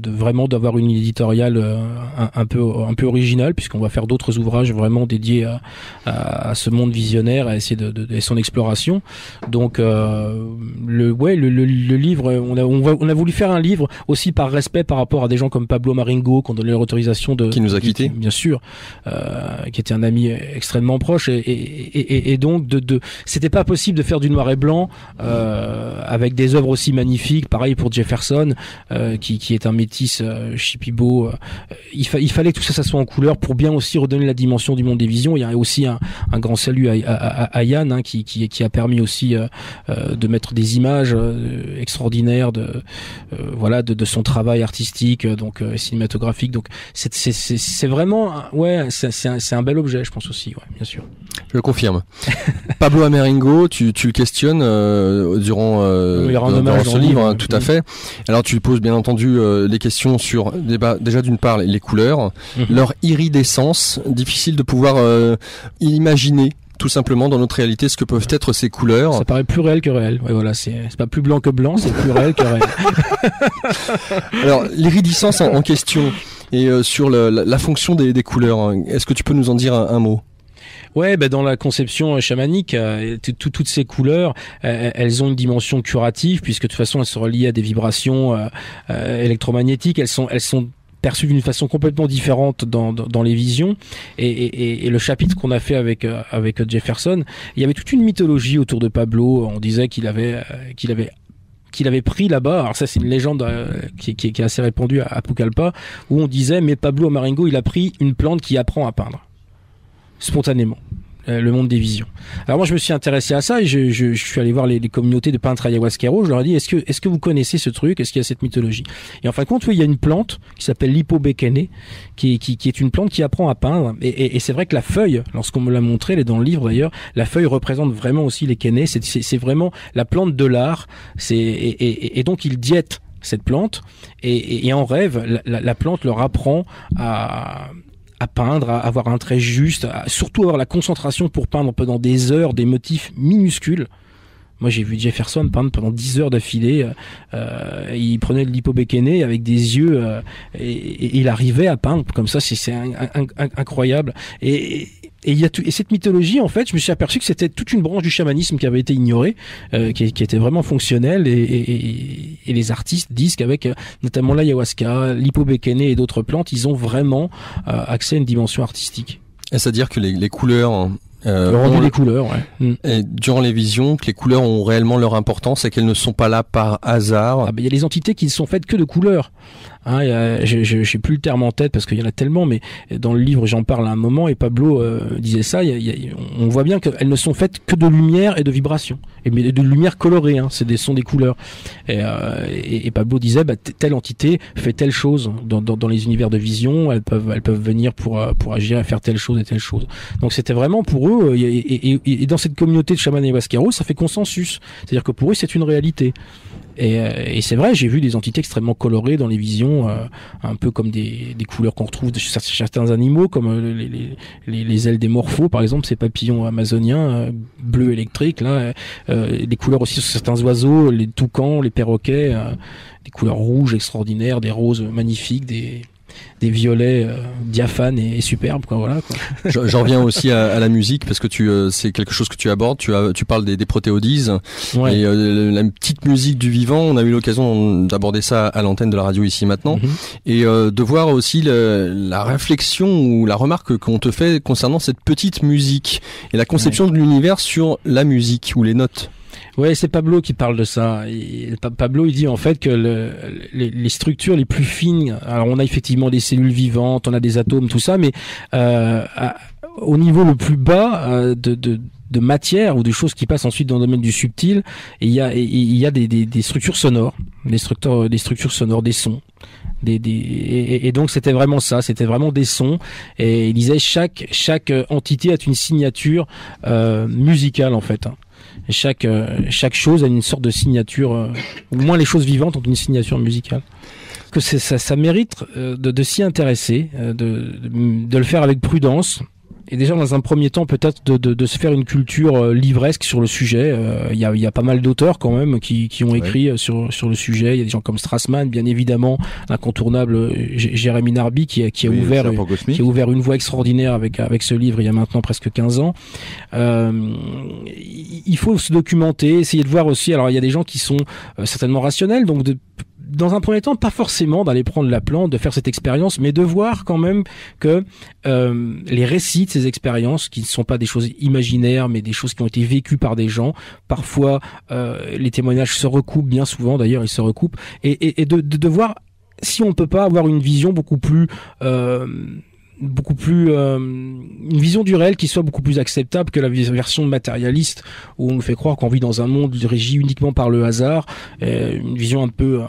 vraiment d'avoir une éditoriale un peu originale, puisqu'on va faire d'autres ouvrages vraiment dédiés à ce monde visionnaire, à essayer de son exploration. Donc le livre, on a voulu faire un livre aussi par respect par rapport à des gens comme Pablo Maringo qui ont donné leur autorisation qui nous a quittés, bien sûr, qui était un ami extrêmement proche, et donc c'était pas possible de faire du noir et blanc avec des œuvres aussi magnifiques. Pareil pour Jefferson, qui est un métis Shipibo. Il fallait que tout ça soit en couleur pour bien aussi redonner la dimension du monde des visions. Il y a aussi un grand salut à Yann, qui a permis aussi de mettre des images extraordinaires de son travail artistique, donc cinématographique. Donc c'est vraiment c'est un bel objet, je pense aussi, bien sûr. Je le confirme. Pablo Amaringo, tu le questionnes durant ce livre, tout à fait. Alors tu lui poses bien entendu les questions sur déjà d'une part les couleurs, leur iridescence, difficile de pouvoir imaginer tout simplement dans notre réalité ce que peuvent être ces couleurs. Ça paraît plus réel que réel. Ouais, voilà, c'est pas plus blanc que blanc, c'est plus réel que réel. Alors l'iridescence en question et sur la fonction des couleurs, est-ce que tu peux nous en dire un mot? Ouais, dans la conception chamanique, toutes ces couleurs, elles ont une dimension curative, puisque de toute façon elles sont reliées à des vibrations électromagnétiques. Elles sont perçues d'une façon complètement différente dans les visions, et le chapitre qu'on a fait avec Jefferson, il y avait toute une mythologie autour de Pablo. On disait qu'il avait pris là-bas, alors ça c'est une légende qui est assez répandue à Pucallpa, où on disait mais Pablo Amaringo il a pris une plante qui apprend à peindre spontanément le monde des visions. Alors moi je me suis intéressé à ça, et je suis allé voir les communautés de peintres ayahuasqueros. Je leur ai dit est-ce que vous connaissez ce truc, est-ce qu'il y a cette mythologie? Et en fin de compte, oui, il y a une plante qui s'appelle l'hypobékéné, qui est une plante qui apprend à peindre, et c'est vrai que la feuille, lorsqu'on me l'a montré, elle est dans le livre d'ailleurs, la feuille représente vraiment aussi les kénés. C'est vraiment la plante de l'art, et donc ils diètent cette plante, et en rêve la plante leur apprend à peindre, à avoir un trait juste, surtout avoir la concentration pour peindre pendant des heures des motifs minuscules. Moi, j'ai vu Jefferson peindre pendant 10 heures d'affilée. Il prenait de l'hypobékéné avec des yeux et il arrivait à peindre comme ça. C'est incroyable. Et cette mythologie, en fait, je me suis aperçu que c'était toute une branche du chamanisme qui avait été ignorée, qui était vraiment fonctionnelle, et les artistes disent qu'avec notamment l'ayahuasca, l'hypobékéné et d'autres plantes, ils ont vraiment accès à une dimension artistique. C'est-à-dire que les couleurs... le rendu des couleurs, ouais. Et durant les visions, que les couleurs ont réellement leur importance et qu'elles ne sont pas là par hasard. Il y a des entités qui ne sont faites que de couleurs. Je sais plus le terme en tête parce qu'il y en a tellement, mais dans le livre j'en parle à un moment, et Pablo disait ça. On voit bien qu'elles ne sont faites que de lumière et de vibrations, et de lumière colorée. Sont des couleurs. Et Pablo disait telle entité fait telle chose dans les univers de vision. Elles peuvent venir pour agir et faire telle chose et telle chose. Donc c'était vraiment pour eux, et dans cette communauté de chamans ayahuasqueros, ça fait consensus. C'est-à-dire que pour eux c'est une réalité. Et c'est vrai, j'ai vu des entités extrêmement colorées dans les visions, un peu comme des couleurs qu'on retrouve chez certains animaux, comme les ailes des morphos, par exemple, ces papillons amazoniens, bleu électrique, là, des couleurs aussi sur certains oiseaux, les toucans, les perroquets, des couleurs rouges extraordinaires, des roses magnifiques, des violets diaphanes et superbes, quoi, voilà, quoi. J'en reviens aussi à la musique, parce que c'est quelque chose que tu abordes. Tu parles des protéodies, ouais. Et la petite musique du vivant. On a eu l'occasion d'aborder ça à l'antenne de la radio ici maintenant, et de voir aussi la réflexion ou la remarque qu'on te fait concernant cette petite musique et la conception de l'univers sur la musique ou les notes. Ouais, c'est Pablo qui parle de ça. Pablo, il dit en fait que les structures les plus fines, alors on a effectivement des cellules vivantes, on a des atomes, tout ça, mais au niveau le plus bas de matière ou des choses qui passent ensuite dans le domaine du subtil, il y a des structures sonores, des structures sonores, des sons. Et donc c'était vraiment ça, c'était vraiment des sons, et il disait chaque entité a une signature musicale en fait. Et chaque chose a une sorte de signature, au moins les choses vivantes ont une signature musicale. Que ça mérite de s'y intéresser, de le faire avec prudence. Et déjà dans un premier temps peut-être de se faire une culture livresque sur le sujet. Il y a pas mal d'auteurs quand même qui ont écrit sur le sujet. Il y a des gens comme Strassman, bien évidemment, l'incontournable Jérémy Narby qui a ouvert une voie extraordinaire avec ce livre il y a maintenant presque 15 ans. Il faut se documenter, essayer de voir aussi. Alors il y a des gens qui sont certainement rationnels, donc dans un premier temps, pas forcément d'aller prendre la plante, de faire cette expérience, mais de voir quand même que les récits de ces expériences, qui ne sont pas des choses imaginaires, mais des choses qui ont été vécues par des gens, parfois les témoignages se recoupent, bien souvent d'ailleurs ils se recoupent, et de voir si on peut pas avoir une vision beaucoup plus une vision du réel qui soit beaucoup plus acceptable que la version matérialiste où on nous fait croire qu'on vit dans un monde régi uniquement par le hasard, une vision un peu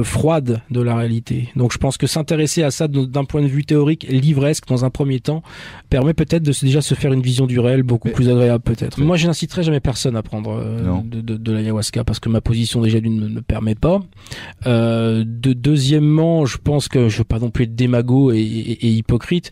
froide de la réalité. Donc je pense que s'intéresser à ça d'un point de vue théorique, livresque dans un premier temps, permet peut-être déjà se faire une vision du réel beaucoup plus agréable peut-être. Moi je n'inciterai jamais personne à prendre de l'ayahuasca parce que ma position déjà d'une ne me permet pas. Deuxièmement, je pense que je veux pas non plus être démago et hypocrite.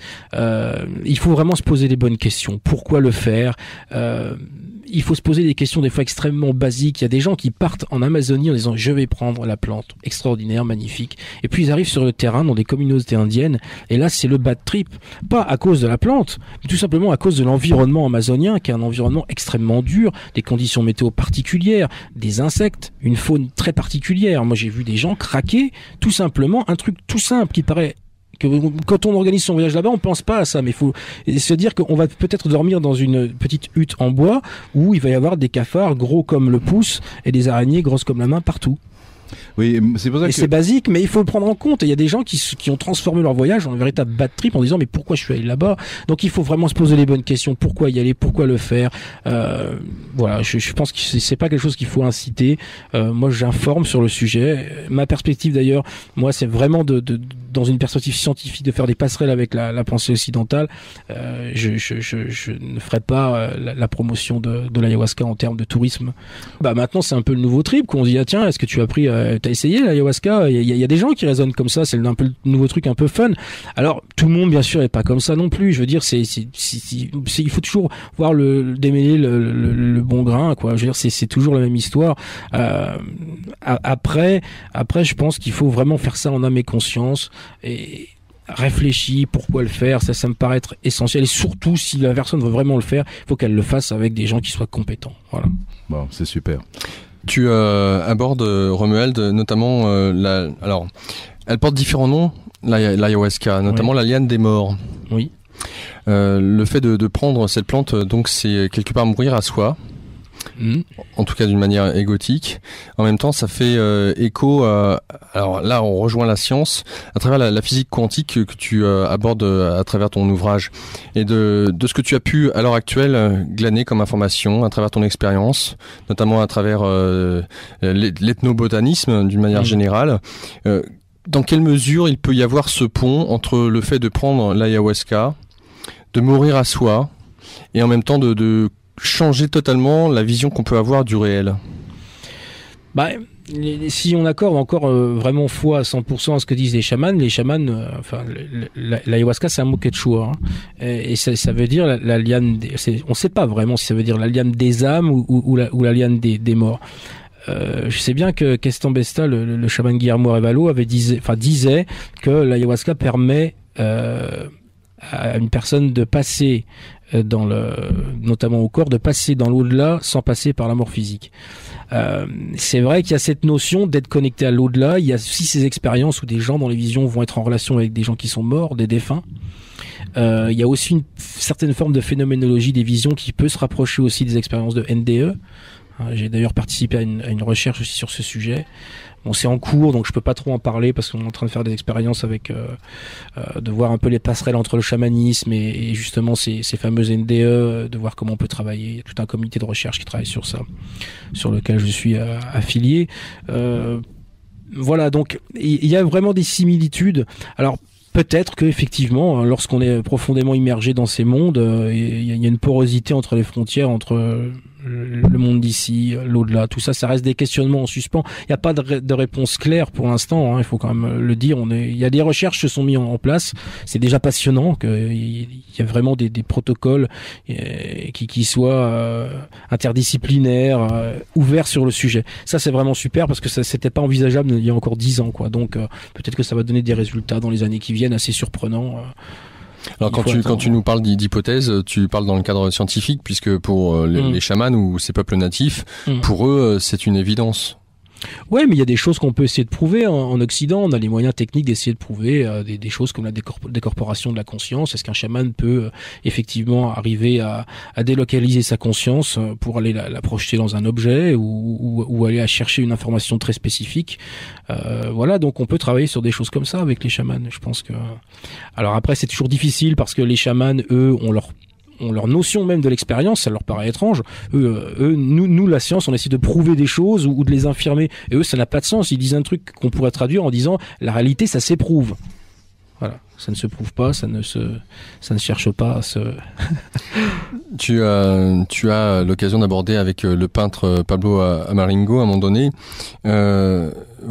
Il faut vraiment se poser les bonnes questions. Pourquoi le faire ? Il faut se poser des questions des fois extrêmement basiques. Il y a des gens qui partent en Amazonie en disant je vais prendre la plante, extraordinaire, magnifique. Et puis ils arrivent sur le terrain dans des communautés indiennes et là c'est le bad trip. Pas à cause de la plante, mais tout simplement à cause de l'environnement amazonien qui est un environnement extrêmement dur, des conditions météo particulières, des insectes, une faune très particulière. Moi j'ai vu des gens craquer tout simplement un truc tout simple qui paraît que quand on organise son voyage là-bas, on pense pas à ça, mais il faut se dire qu'on va peut-être dormir dans une petite hutte en bois où il va y avoir des cafards gros comme le pouce et des araignées grosses comme la main partout. Oui, c'est pour ça que c'est basique, mais il faut le prendre en compte. Et il y a des gens qui ont transformé leur voyage en un véritable bad trip en disant mais pourquoi je suis allé là-bas ? Donc il faut vraiment se poser les bonnes questions. Pourquoi y aller ? Pourquoi le faire ? Voilà, je pense que c'est pas quelque chose qu'il faut inciter. Moi, j'informe sur le sujet. Ma perspective d'ailleurs, moi, c'est vraiment dans une perspective scientifique de faire des passerelles avec la pensée occidentale. Je ne ferai pas la promotion de l'ayahuasca en termes de tourisme. Bah maintenant, c'est un peu le nouveau trip qu'on se dit ah tiens, est-ce que tu as pris t'as essayé l'ayahuasca ? Il y a des gens qui raisonnent comme ça, c'est un peu le nouveau truc un peu fun. Alors tout le monde bien sûr est pas comme ça non plus. Je veux dire, il faut toujours voir démêler le bon grain, quoi. Je veux dire, c'est toujours la même histoire. Après, je pense qu'il faut vraiment faire ça en âme et conscience et réfléchir pourquoi le faire. Ça me paraît être essentiel. Et surtout, si la personne veut vraiment le faire, il faut qu'elle le fasse avec des gens qui soient compétents. Voilà. Bon, c'est super. Tu abordes, Romuald, notamment alors, elle porte différents noms, l'ayahuasca, notamment la liane des morts. Oui. Le fait de prendre cette plante, donc c'est quelque part mourir à soi. En tout cas d'une manière égotique. En même temps, ça fait écho alors là, on rejoint la science à travers la physique quantique que tu abordes à travers ton ouvrage et de ce que tu as pu à l'heure actuelle glaner comme information à travers ton expérience, notamment à travers l'ethnobotanisme d'une manière générale. Dans quelle mesure il peut y avoir ce pont entre le fait de prendre l'ayahuasca, de mourir à soi et en même temps de changer totalement la vision qu'on peut avoir du réel? Bah, Si on accorde encore vraiment foi à 100% à ce que disent les chamans, l'ayahuasca c'est un mot quechua, hein, et ça veut dire la liane. On sait pas vraiment si ça veut dire la liane des âmes ou la liane des morts. Je sais bien que Kestambesta, le chaman Guillermo Arevalo, disait que l'ayahuasca permet à une personne de passer notamment au corps, de passer dans l'au-delà sans passer par la mort physique. C'est vrai qu'il y a cette notion d'être connecté à l'au-delà. Il y a aussi ces expériences où des gens dans les visions vont être en relation avec des gens qui sont morts, des défunts. Il y a aussi une certaine forme de phénoménologie des visions qui peut se rapprocher aussi des expériences de NDE. J'ai d'ailleurs participé à une recherche aussi sur ce sujet. Bon, c'est en cours, donc je peux pas trop en parler parce qu'on est en train de faire des expériences avec, de voir un peu les passerelles entre le chamanisme et justement ces fameuses NDE, de voir comment on peut travailler. Il y a tout un comité de recherche qui travaille sur ça, sur lequel je suis affilié. Voilà, donc il y a vraiment des similitudes. Alors peut-être que effectivement, lorsqu'on est profondément immergé dans ces mondes, il y a une porosité entre les frontières, entre le monde d'ici, l'au-delà, tout ça, ça reste des questionnements en suspens. Il n'y a pas de réponse claire pour l'instant, hein, il faut quand même le dire. Il y a des recherches qui se sont mises en place. C'est déjà passionnant qu'il y a vraiment des protocoles qui soient interdisciplinaires, ouverts sur le sujet. Ça, c'est vraiment super parce que ça c'était pas envisageable il y a encore 10 ans, quoi. Donc peut-être que ça va donner des résultats dans les années qui viennent assez surprenants. Alors quand tu nous parles d'hypothèses, tu parles dans le cadre scientifique, puisque pour les chamans ou ces peuples natifs, pour eux c'est une évidence. Ouais, mais il y a des choses qu'on peut essayer de prouver en Occident. On a les moyens techniques d'essayer de prouver des choses comme la décorporation de la conscience. Est-ce qu'un chaman peut effectivement arriver à délocaliser sa conscience pour aller la projeter dans un objet ou aller à chercher une information très spécifique. Voilà, donc on peut travailler sur des choses comme ça avec les chamans. Je pense que. Alors après, c'est toujours difficile parce que les chamans, eux, ont leur notion même de l'expérience, ça leur paraît étrange. Nous, la science, on essaie de prouver des choses ou de les infirmer. Et eux, ça n'a pas de sens. Ils disent un truc qu'on pourrait traduire en disant la réalité, ça s'éprouve. Voilà, ça ne se prouve pas, ça ne cherche pas à se. Tu as l'occasion d'aborder avec le peintre Pablo Amaringo à un moment donné,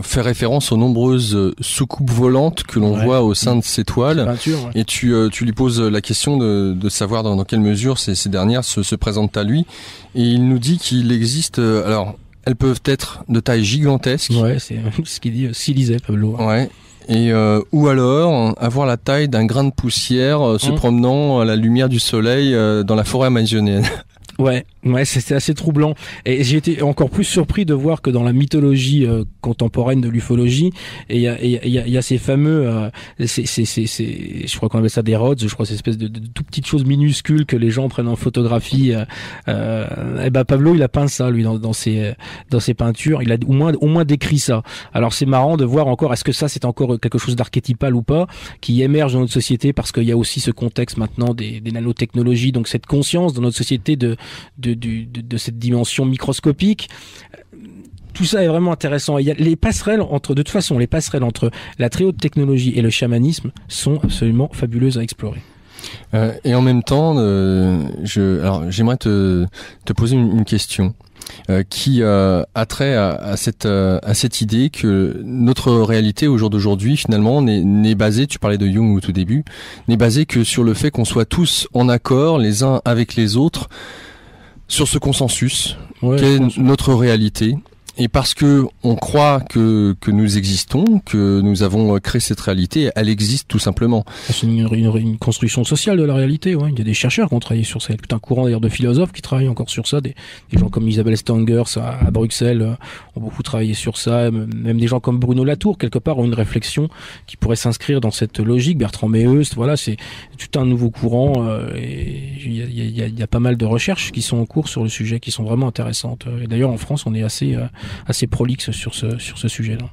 fait référence aux nombreuses soucoupes volantes que l'on voit au sein de ces toiles. Peinture, et tu lui poses la question de savoir dans quelle mesure ces dernières se présentent à lui. Et il nous dit qu'il existe. Alors, elles peuvent être de taille gigantesque. Ouais, c'est ce qu'il disait Pablo. Ouais. Et ou alors avoir la taille d'un grain de poussière se promenant à la lumière du soleil dans la forêt amazonienne. Ouais, c'était assez troublant. Et j'ai été encore plus surpris de voir que dans la mythologie contemporaine de l'ufologie, il y a ces fameux, je crois qu'on appelle ça des rods, je crois ces espèces de tout petites choses minuscules que les gens prennent en photographie. Et Pablo, il a peint ça lui dans ses peintures. Il a au moins décrit ça. Alors c'est marrant de voir encore, est-ce que ça c'est encore quelque chose d'archétypal ou pas, qui émerge dans notre société parce qu'il y a aussi ce contexte maintenant des nanotechnologies, donc cette conscience dans notre société de cette dimension microscopique. Tout ça est vraiment intéressant. Il y a les passerelles entre la très haute technologie et le chamanisme sont absolument fabuleuses à explorer. Et en même temps, j'aimerais te poser une question qui a trait à cette idée que notre réalité au jour d'aujourd'hui finalement n'est basée, tu parlais de Jung au tout début, n'est basée que sur le fait qu'on soit tous en accord les uns avec les autres sur ce consensus qu'est notre réalité. Et parce que on croit que nous existons, que nous avons créé cette réalité, elle existe tout simplement. C'est une construction sociale de la réalité. Ouais. Il y a des chercheurs qui ont travaillé sur ça. Il y a tout un courant d'ailleurs de philosophes qui travaillent encore sur ça. Des gens comme Isabelle Stengers à Bruxelles ont beaucoup travaillé sur ça. Même des gens comme Bruno Latour quelque part ont une réflexion qui pourrait s'inscrire dans cette logique. Bertrand Meheust, voilà, c'est tout un nouveau courant. Et il y a pas mal de recherches qui sont en cours sur le sujet, qui sont vraiment intéressantes. Et d'ailleurs en France, on est assez prolixe sur ce sujet-là.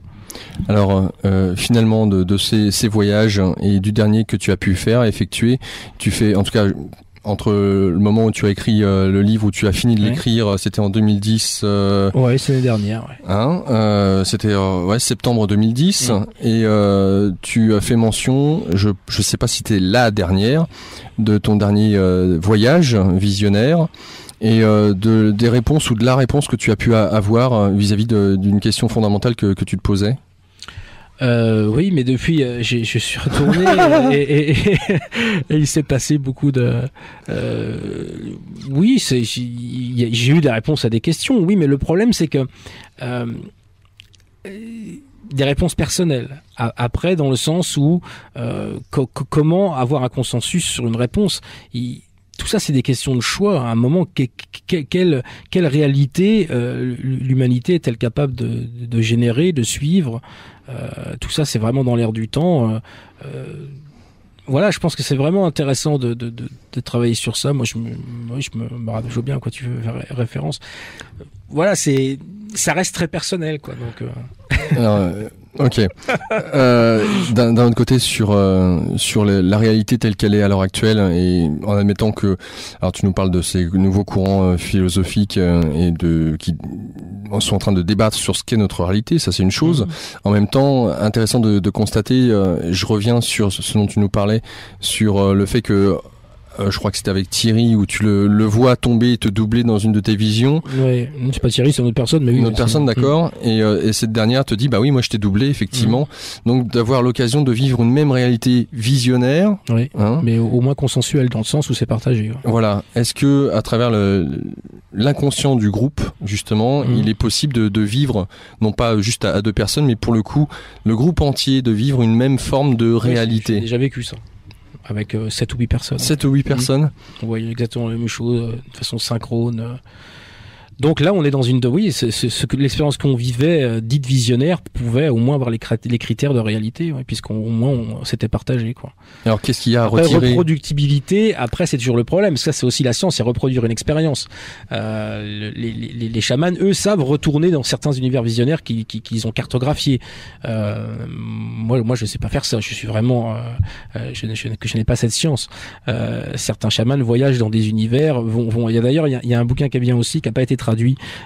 Alors finalement de ces voyages et du dernier que tu as pu effectuer, tu fais en tout cas entre le moment où tu as écrit le livre, où tu as fini de l'écrire, c'était en 2010. Ouais, c'est l'année dernière. Ouais. C'était septembre 2010 et tu as fait mention, je sais pas si c'était la dernière de ton dernier voyage visionnaire. et des réponses ou de la réponse que tu as pu avoir vis-à-vis d'une question fondamentale que tu te posais? Oui, mais depuis, je suis retourné et il s'est passé beaucoup de. Oui, j'ai eu des réponses à des questions. Oui, mais le problème, c'est que des réponses personnelles. Après, dans le sens où comment avoir un consensus sur une réponse. Tout ça, c'est des questions de choix. À un moment, quelle réalité l'humanité est-elle capable de générer, de suivre? Tout ça, c'est vraiment dans l'air du temps. Voilà, je pense que c'est vraiment intéressant de travailler sur ça. Moi, je vois bien à quoi tu veux faire référence. Voilà, ça reste très personnel, quoi. Donc. Alors, ok. D'un autre côté, sur la réalité telle qu'elle est à l'heure actuelle, et en admettant que, alors tu nous parles de ces nouveaux courants philosophiques qui sont en train de débattre sur ce qu'est notre réalité, ça c'est une chose. En même temps, intéressant de constater, je reviens sur ce dont tu nous parlais, sur le fait que je crois que c'était avec Thierry où tu le vois tomber et te doubler dans une de tes visions. Oui, c'est pas Thierry, c'est une autre personne, mais oui. Une autre personne, d'accord. Et cette dernière te dit, bah oui, moi je t'ai doublé, effectivement. Donc d'avoir l'occasion de vivre une même réalité visionnaire. Oui, mais au moins consensuelle, dans le sens où c'est partagé. Voilà. Est-ce que à travers l'inconscient du groupe, justement, il est possible de vivre, non pas juste à deux personnes, mais pour le coup, le groupe entier, de vivre une même forme de réalité. J'ai déjà vécu ça. Avec 7 ou 8 personnes. 7 ou 8 personnes. On voit exactement la même chose, de façon synchrone. Donc là, on est dans l'expérience qu'on vivait, dite visionnaire, pouvait au moins avoir les critères de réalité, puisqu'au moins on s'était partagé, quoi. Alors qu'est-ce qu'il y a à après, retirer? Reproductibilité, après c'est toujours le problème. Ça, c'est aussi la science, c'est reproduire une expérience. Les chamans, eux, savent retourner dans certains univers visionnaires qu'ils ont cartographiés. Moi, je sais pas faire ça. Je suis vraiment, je n'ai pas cette science. Certains chamans voyagent dans des univers. D'ailleurs, il y a un bouquin qui est bien aussi, qui n'a pas été traduit,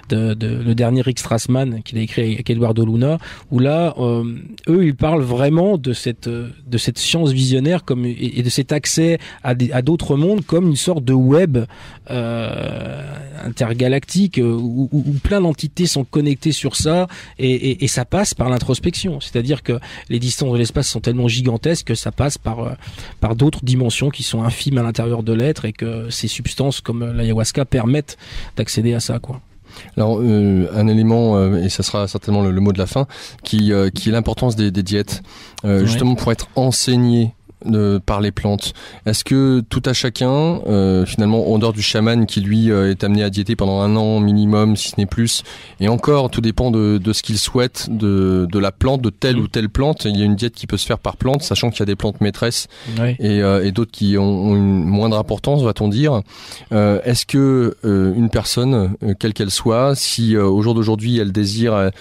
le dernier Rick Strassman qu'il a écrit avec Eduardo Luna, où là eux ils parlent vraiment de cette science visionnaire et de cet accès à d'autres mondes comme une sorte de web intergalactique où plein d'entités sont connectées sur ça et ça passe par l'introspection, c'est-à-dire que les distances de l'espace sont tellement gigantesques que ça passe par d'autres dimensions qui sont infimes à l'intérieur de l'être et que ces substances comme l'ayahuasca permettent d'accéder à ça, quoi. Alors un élément, et ça sera certainement le mot de la fin, qui est l'importance des diètes, justement pour être enseigné par les plantes. Est-ce que tout à chacun, finalement, en dehors du chaman qui lui est amené à diéter pendant 1 an minimum, si ce n'est plus, et encore tout dépend de ce qu'il souhaite, de la plante, de telle ou telle plante. Il y a une diète qui peut se faire par plante, sachant qu'il y a des plantes maîtresses et d'autres qui ont une moindre importance, va-t-on dire. Est-ce que une personne, quelle qu'elle soit, si au jour d'aujourd'hui elle désire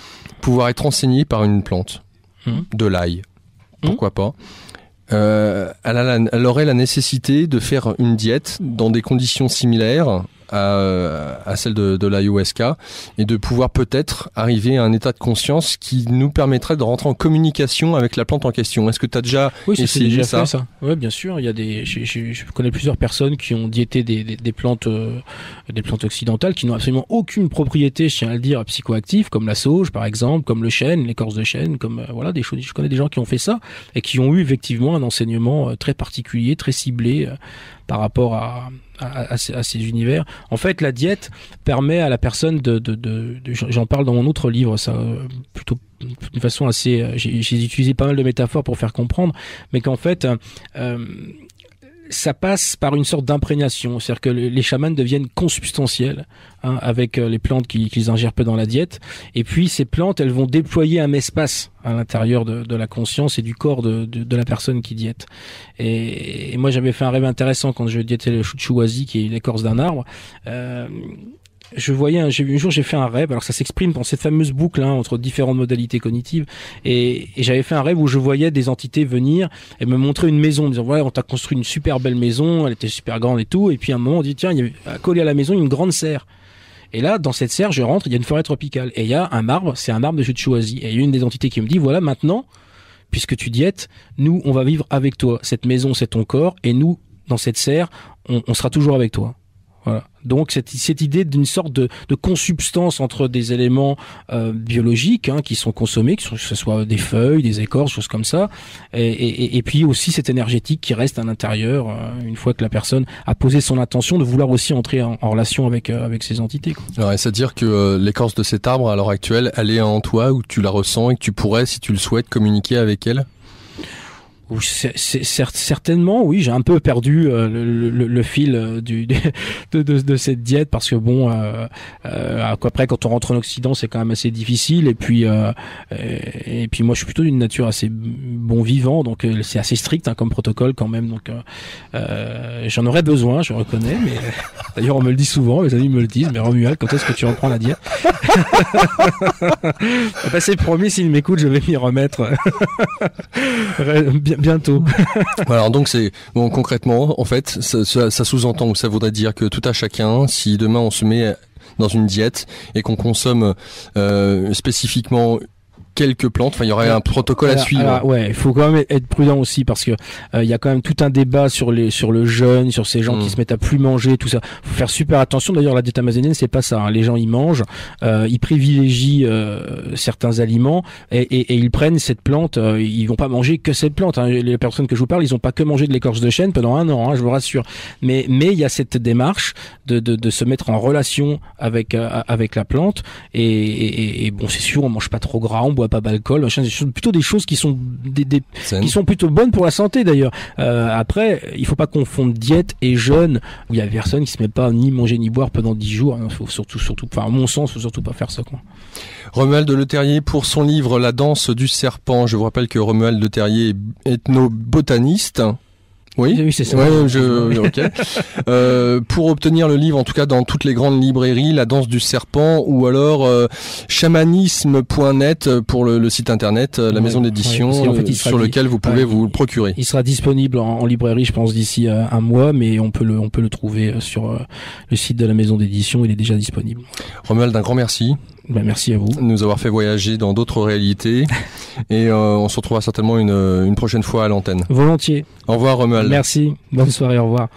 pouvoir être enseignée par une plante, de l'ail, pourquoi pas, elle aurait la nécessité de faire une diète dans des conditions similaires à celle de l'ayahuasca et de pouvoir peut-être arriver à un état de conscience qui nous permettrait de rentrer en communication avec la plante en question. Est-ce que tu as déjà essayé ça? Oui, bien sûr. Il y a je connais plusieurs personnes qui ont diété des plantes occidentales qui n'ont absolument aucune propriété, je tiens à le dire, psychoactive, comme la sauge par exemple, comme le chêne, l'écorce de chêne, comme voilà des choses. Je connais des gens qui ont fait ça et qui ont eu effectivement un enseignement très particulier, très ciblé par rapport à ces univers. En fait, la diète permet à la personne j'en parle dans mon autre livre, ça plutôt d'une façon assez, j'ai utilisé pas mal de métaphores pour faire comprendre, mais qu'en fait ça passe par une sorte d'imprégnation, c'est-à-dire que les chamans deviennent consubstantiels avec les plantes qu'ils ingèrent peu dans la diète, et puis ces plantes, elles vont déployer un espace à l'intérieur de la conscience et du corps de la personne qui diète. Et moi, j'avais fait un rêve intéressant quand je diétais le chuchuasi, qui est l'écorce d'un arbre. Un jour j'ai fait un rêve, alors ça s'exprime dans cette fameuse boucle entre différentes modalités cognitives, et j'avais fait un rêve où je voyais des entités venir et me montrer une maison, me disant voilà, on t'a construit une super belle maison, elle était super grande et tout, et puis à un moment on dit tiens, il y avait collé à la maison une grande serre. Et là, dans cette serre, je rentre, il y a une forêt tropicale, et il y a un arbre, c'est un arbre de chuchuasi, et il y a une des entités qui me dit voilà, maintenant, puisque tu diètes, nous on va vivre avec toi, cette maison c'est ton corps, et nous, dans cette serre, on sera toujours avec toi. Voilà. Donc cette idée d'une sorte de consubstance entre des éléments biologiques qui sont consommés, que ce soit des feuilles, des écorces, choses comme ça, et puis aussi cette énergétique qui reste à l'intérieur une fois que la personne a posé son intention de vouloir aussi entrer en relation avec ces entités, quoi. Alors, c'est-à-dire que l'écorce de cet arbre à l'heure actuelle, elle est en toi, ou tu la ressens et que tu pourrais, si tu le souhaites, communiquer avec elle? Certainement, oui, j'ai un peu perdu le fil de cette diète, parce que bon, après quand on rentre en Occident, c'est quand même assez difficile, et puis moi je suis plutôt d'une nature assez bon vivant, donc c'est assez strict comme protocole quand même, donc j'en aurais besoin, je reconnais, mais d'ailleurs on me le dit souvent, mes amis me le disent, mais Romuald, quand est-ce que tu reprends la diète? Bah, c'est promis, s'il m'écoute, je vais m'y remettre bientôt. Alors donc concrètement, en fait, ça sous-entend, ou ça voudrait dire que tout à chacun, si demain on se met dans une diète et qu'on consomme spécifiquement quelques plantes, il y aurait un protocole à suivre. Alors, ouais, il faut quand même être prudent aussi, parce que il y a quand même tout un débat sur le jeûne, sur ces gens qui se mettent à plus manger, tout ça. Faut faire super attention. D'ailleurs, la diète amazonienne, c'est pas ça. Les gens, ils mangent, ils privilégient certains aliments et ils prennent cette plante. Ils vont pas manger que cette plante. Les personnes que je vous parle, ils ont pas que mangé de l'écorce de chêne pendant 1 an, je vous rassure. Mais il y a cette démarche de se mettre en relation avec la plante, et bon, c'est sûr, on mange pas trop gras, on boit pas d'alcool, plutôt des choses qui sont qui sont plutôt bonnes pour la santé d'ailleurs. Après, il faut pas confondre diète et jeûne, où il y a personne qui se met pas ni manger ni boire pendant 10 jours. Faut surtout, à mon sens, faut surtout pas faire ça, quoi. Romuald Le Terrier, pour son livre La danse du serpent, je vous rappelle que Romuald Le Terrier est ethnobotaniste. Oui, c'est ça. Ouais, ok. Pour obtenir le livre, en tout cas dans toutes les grandes librairies, La danse du serpent, ou alors chamanisme.net pour le site internet, la maison d'édition, sur lequel vous pouvez vous le procurer. Il sera disponible en librairie, je pense, d'ici 1 mois, mais on peut le trouver sur le site de la maison d'édition. Il est déjà disponible. Romuald, un grand merci. Merci à vous de nous avoir fait voyager dans d'autres réalités, et on se retrouvera certainement une prochaine fois à l'antenne. Volontiers. Au revoir, Romuald. Merci, bonne soirée, au revoir.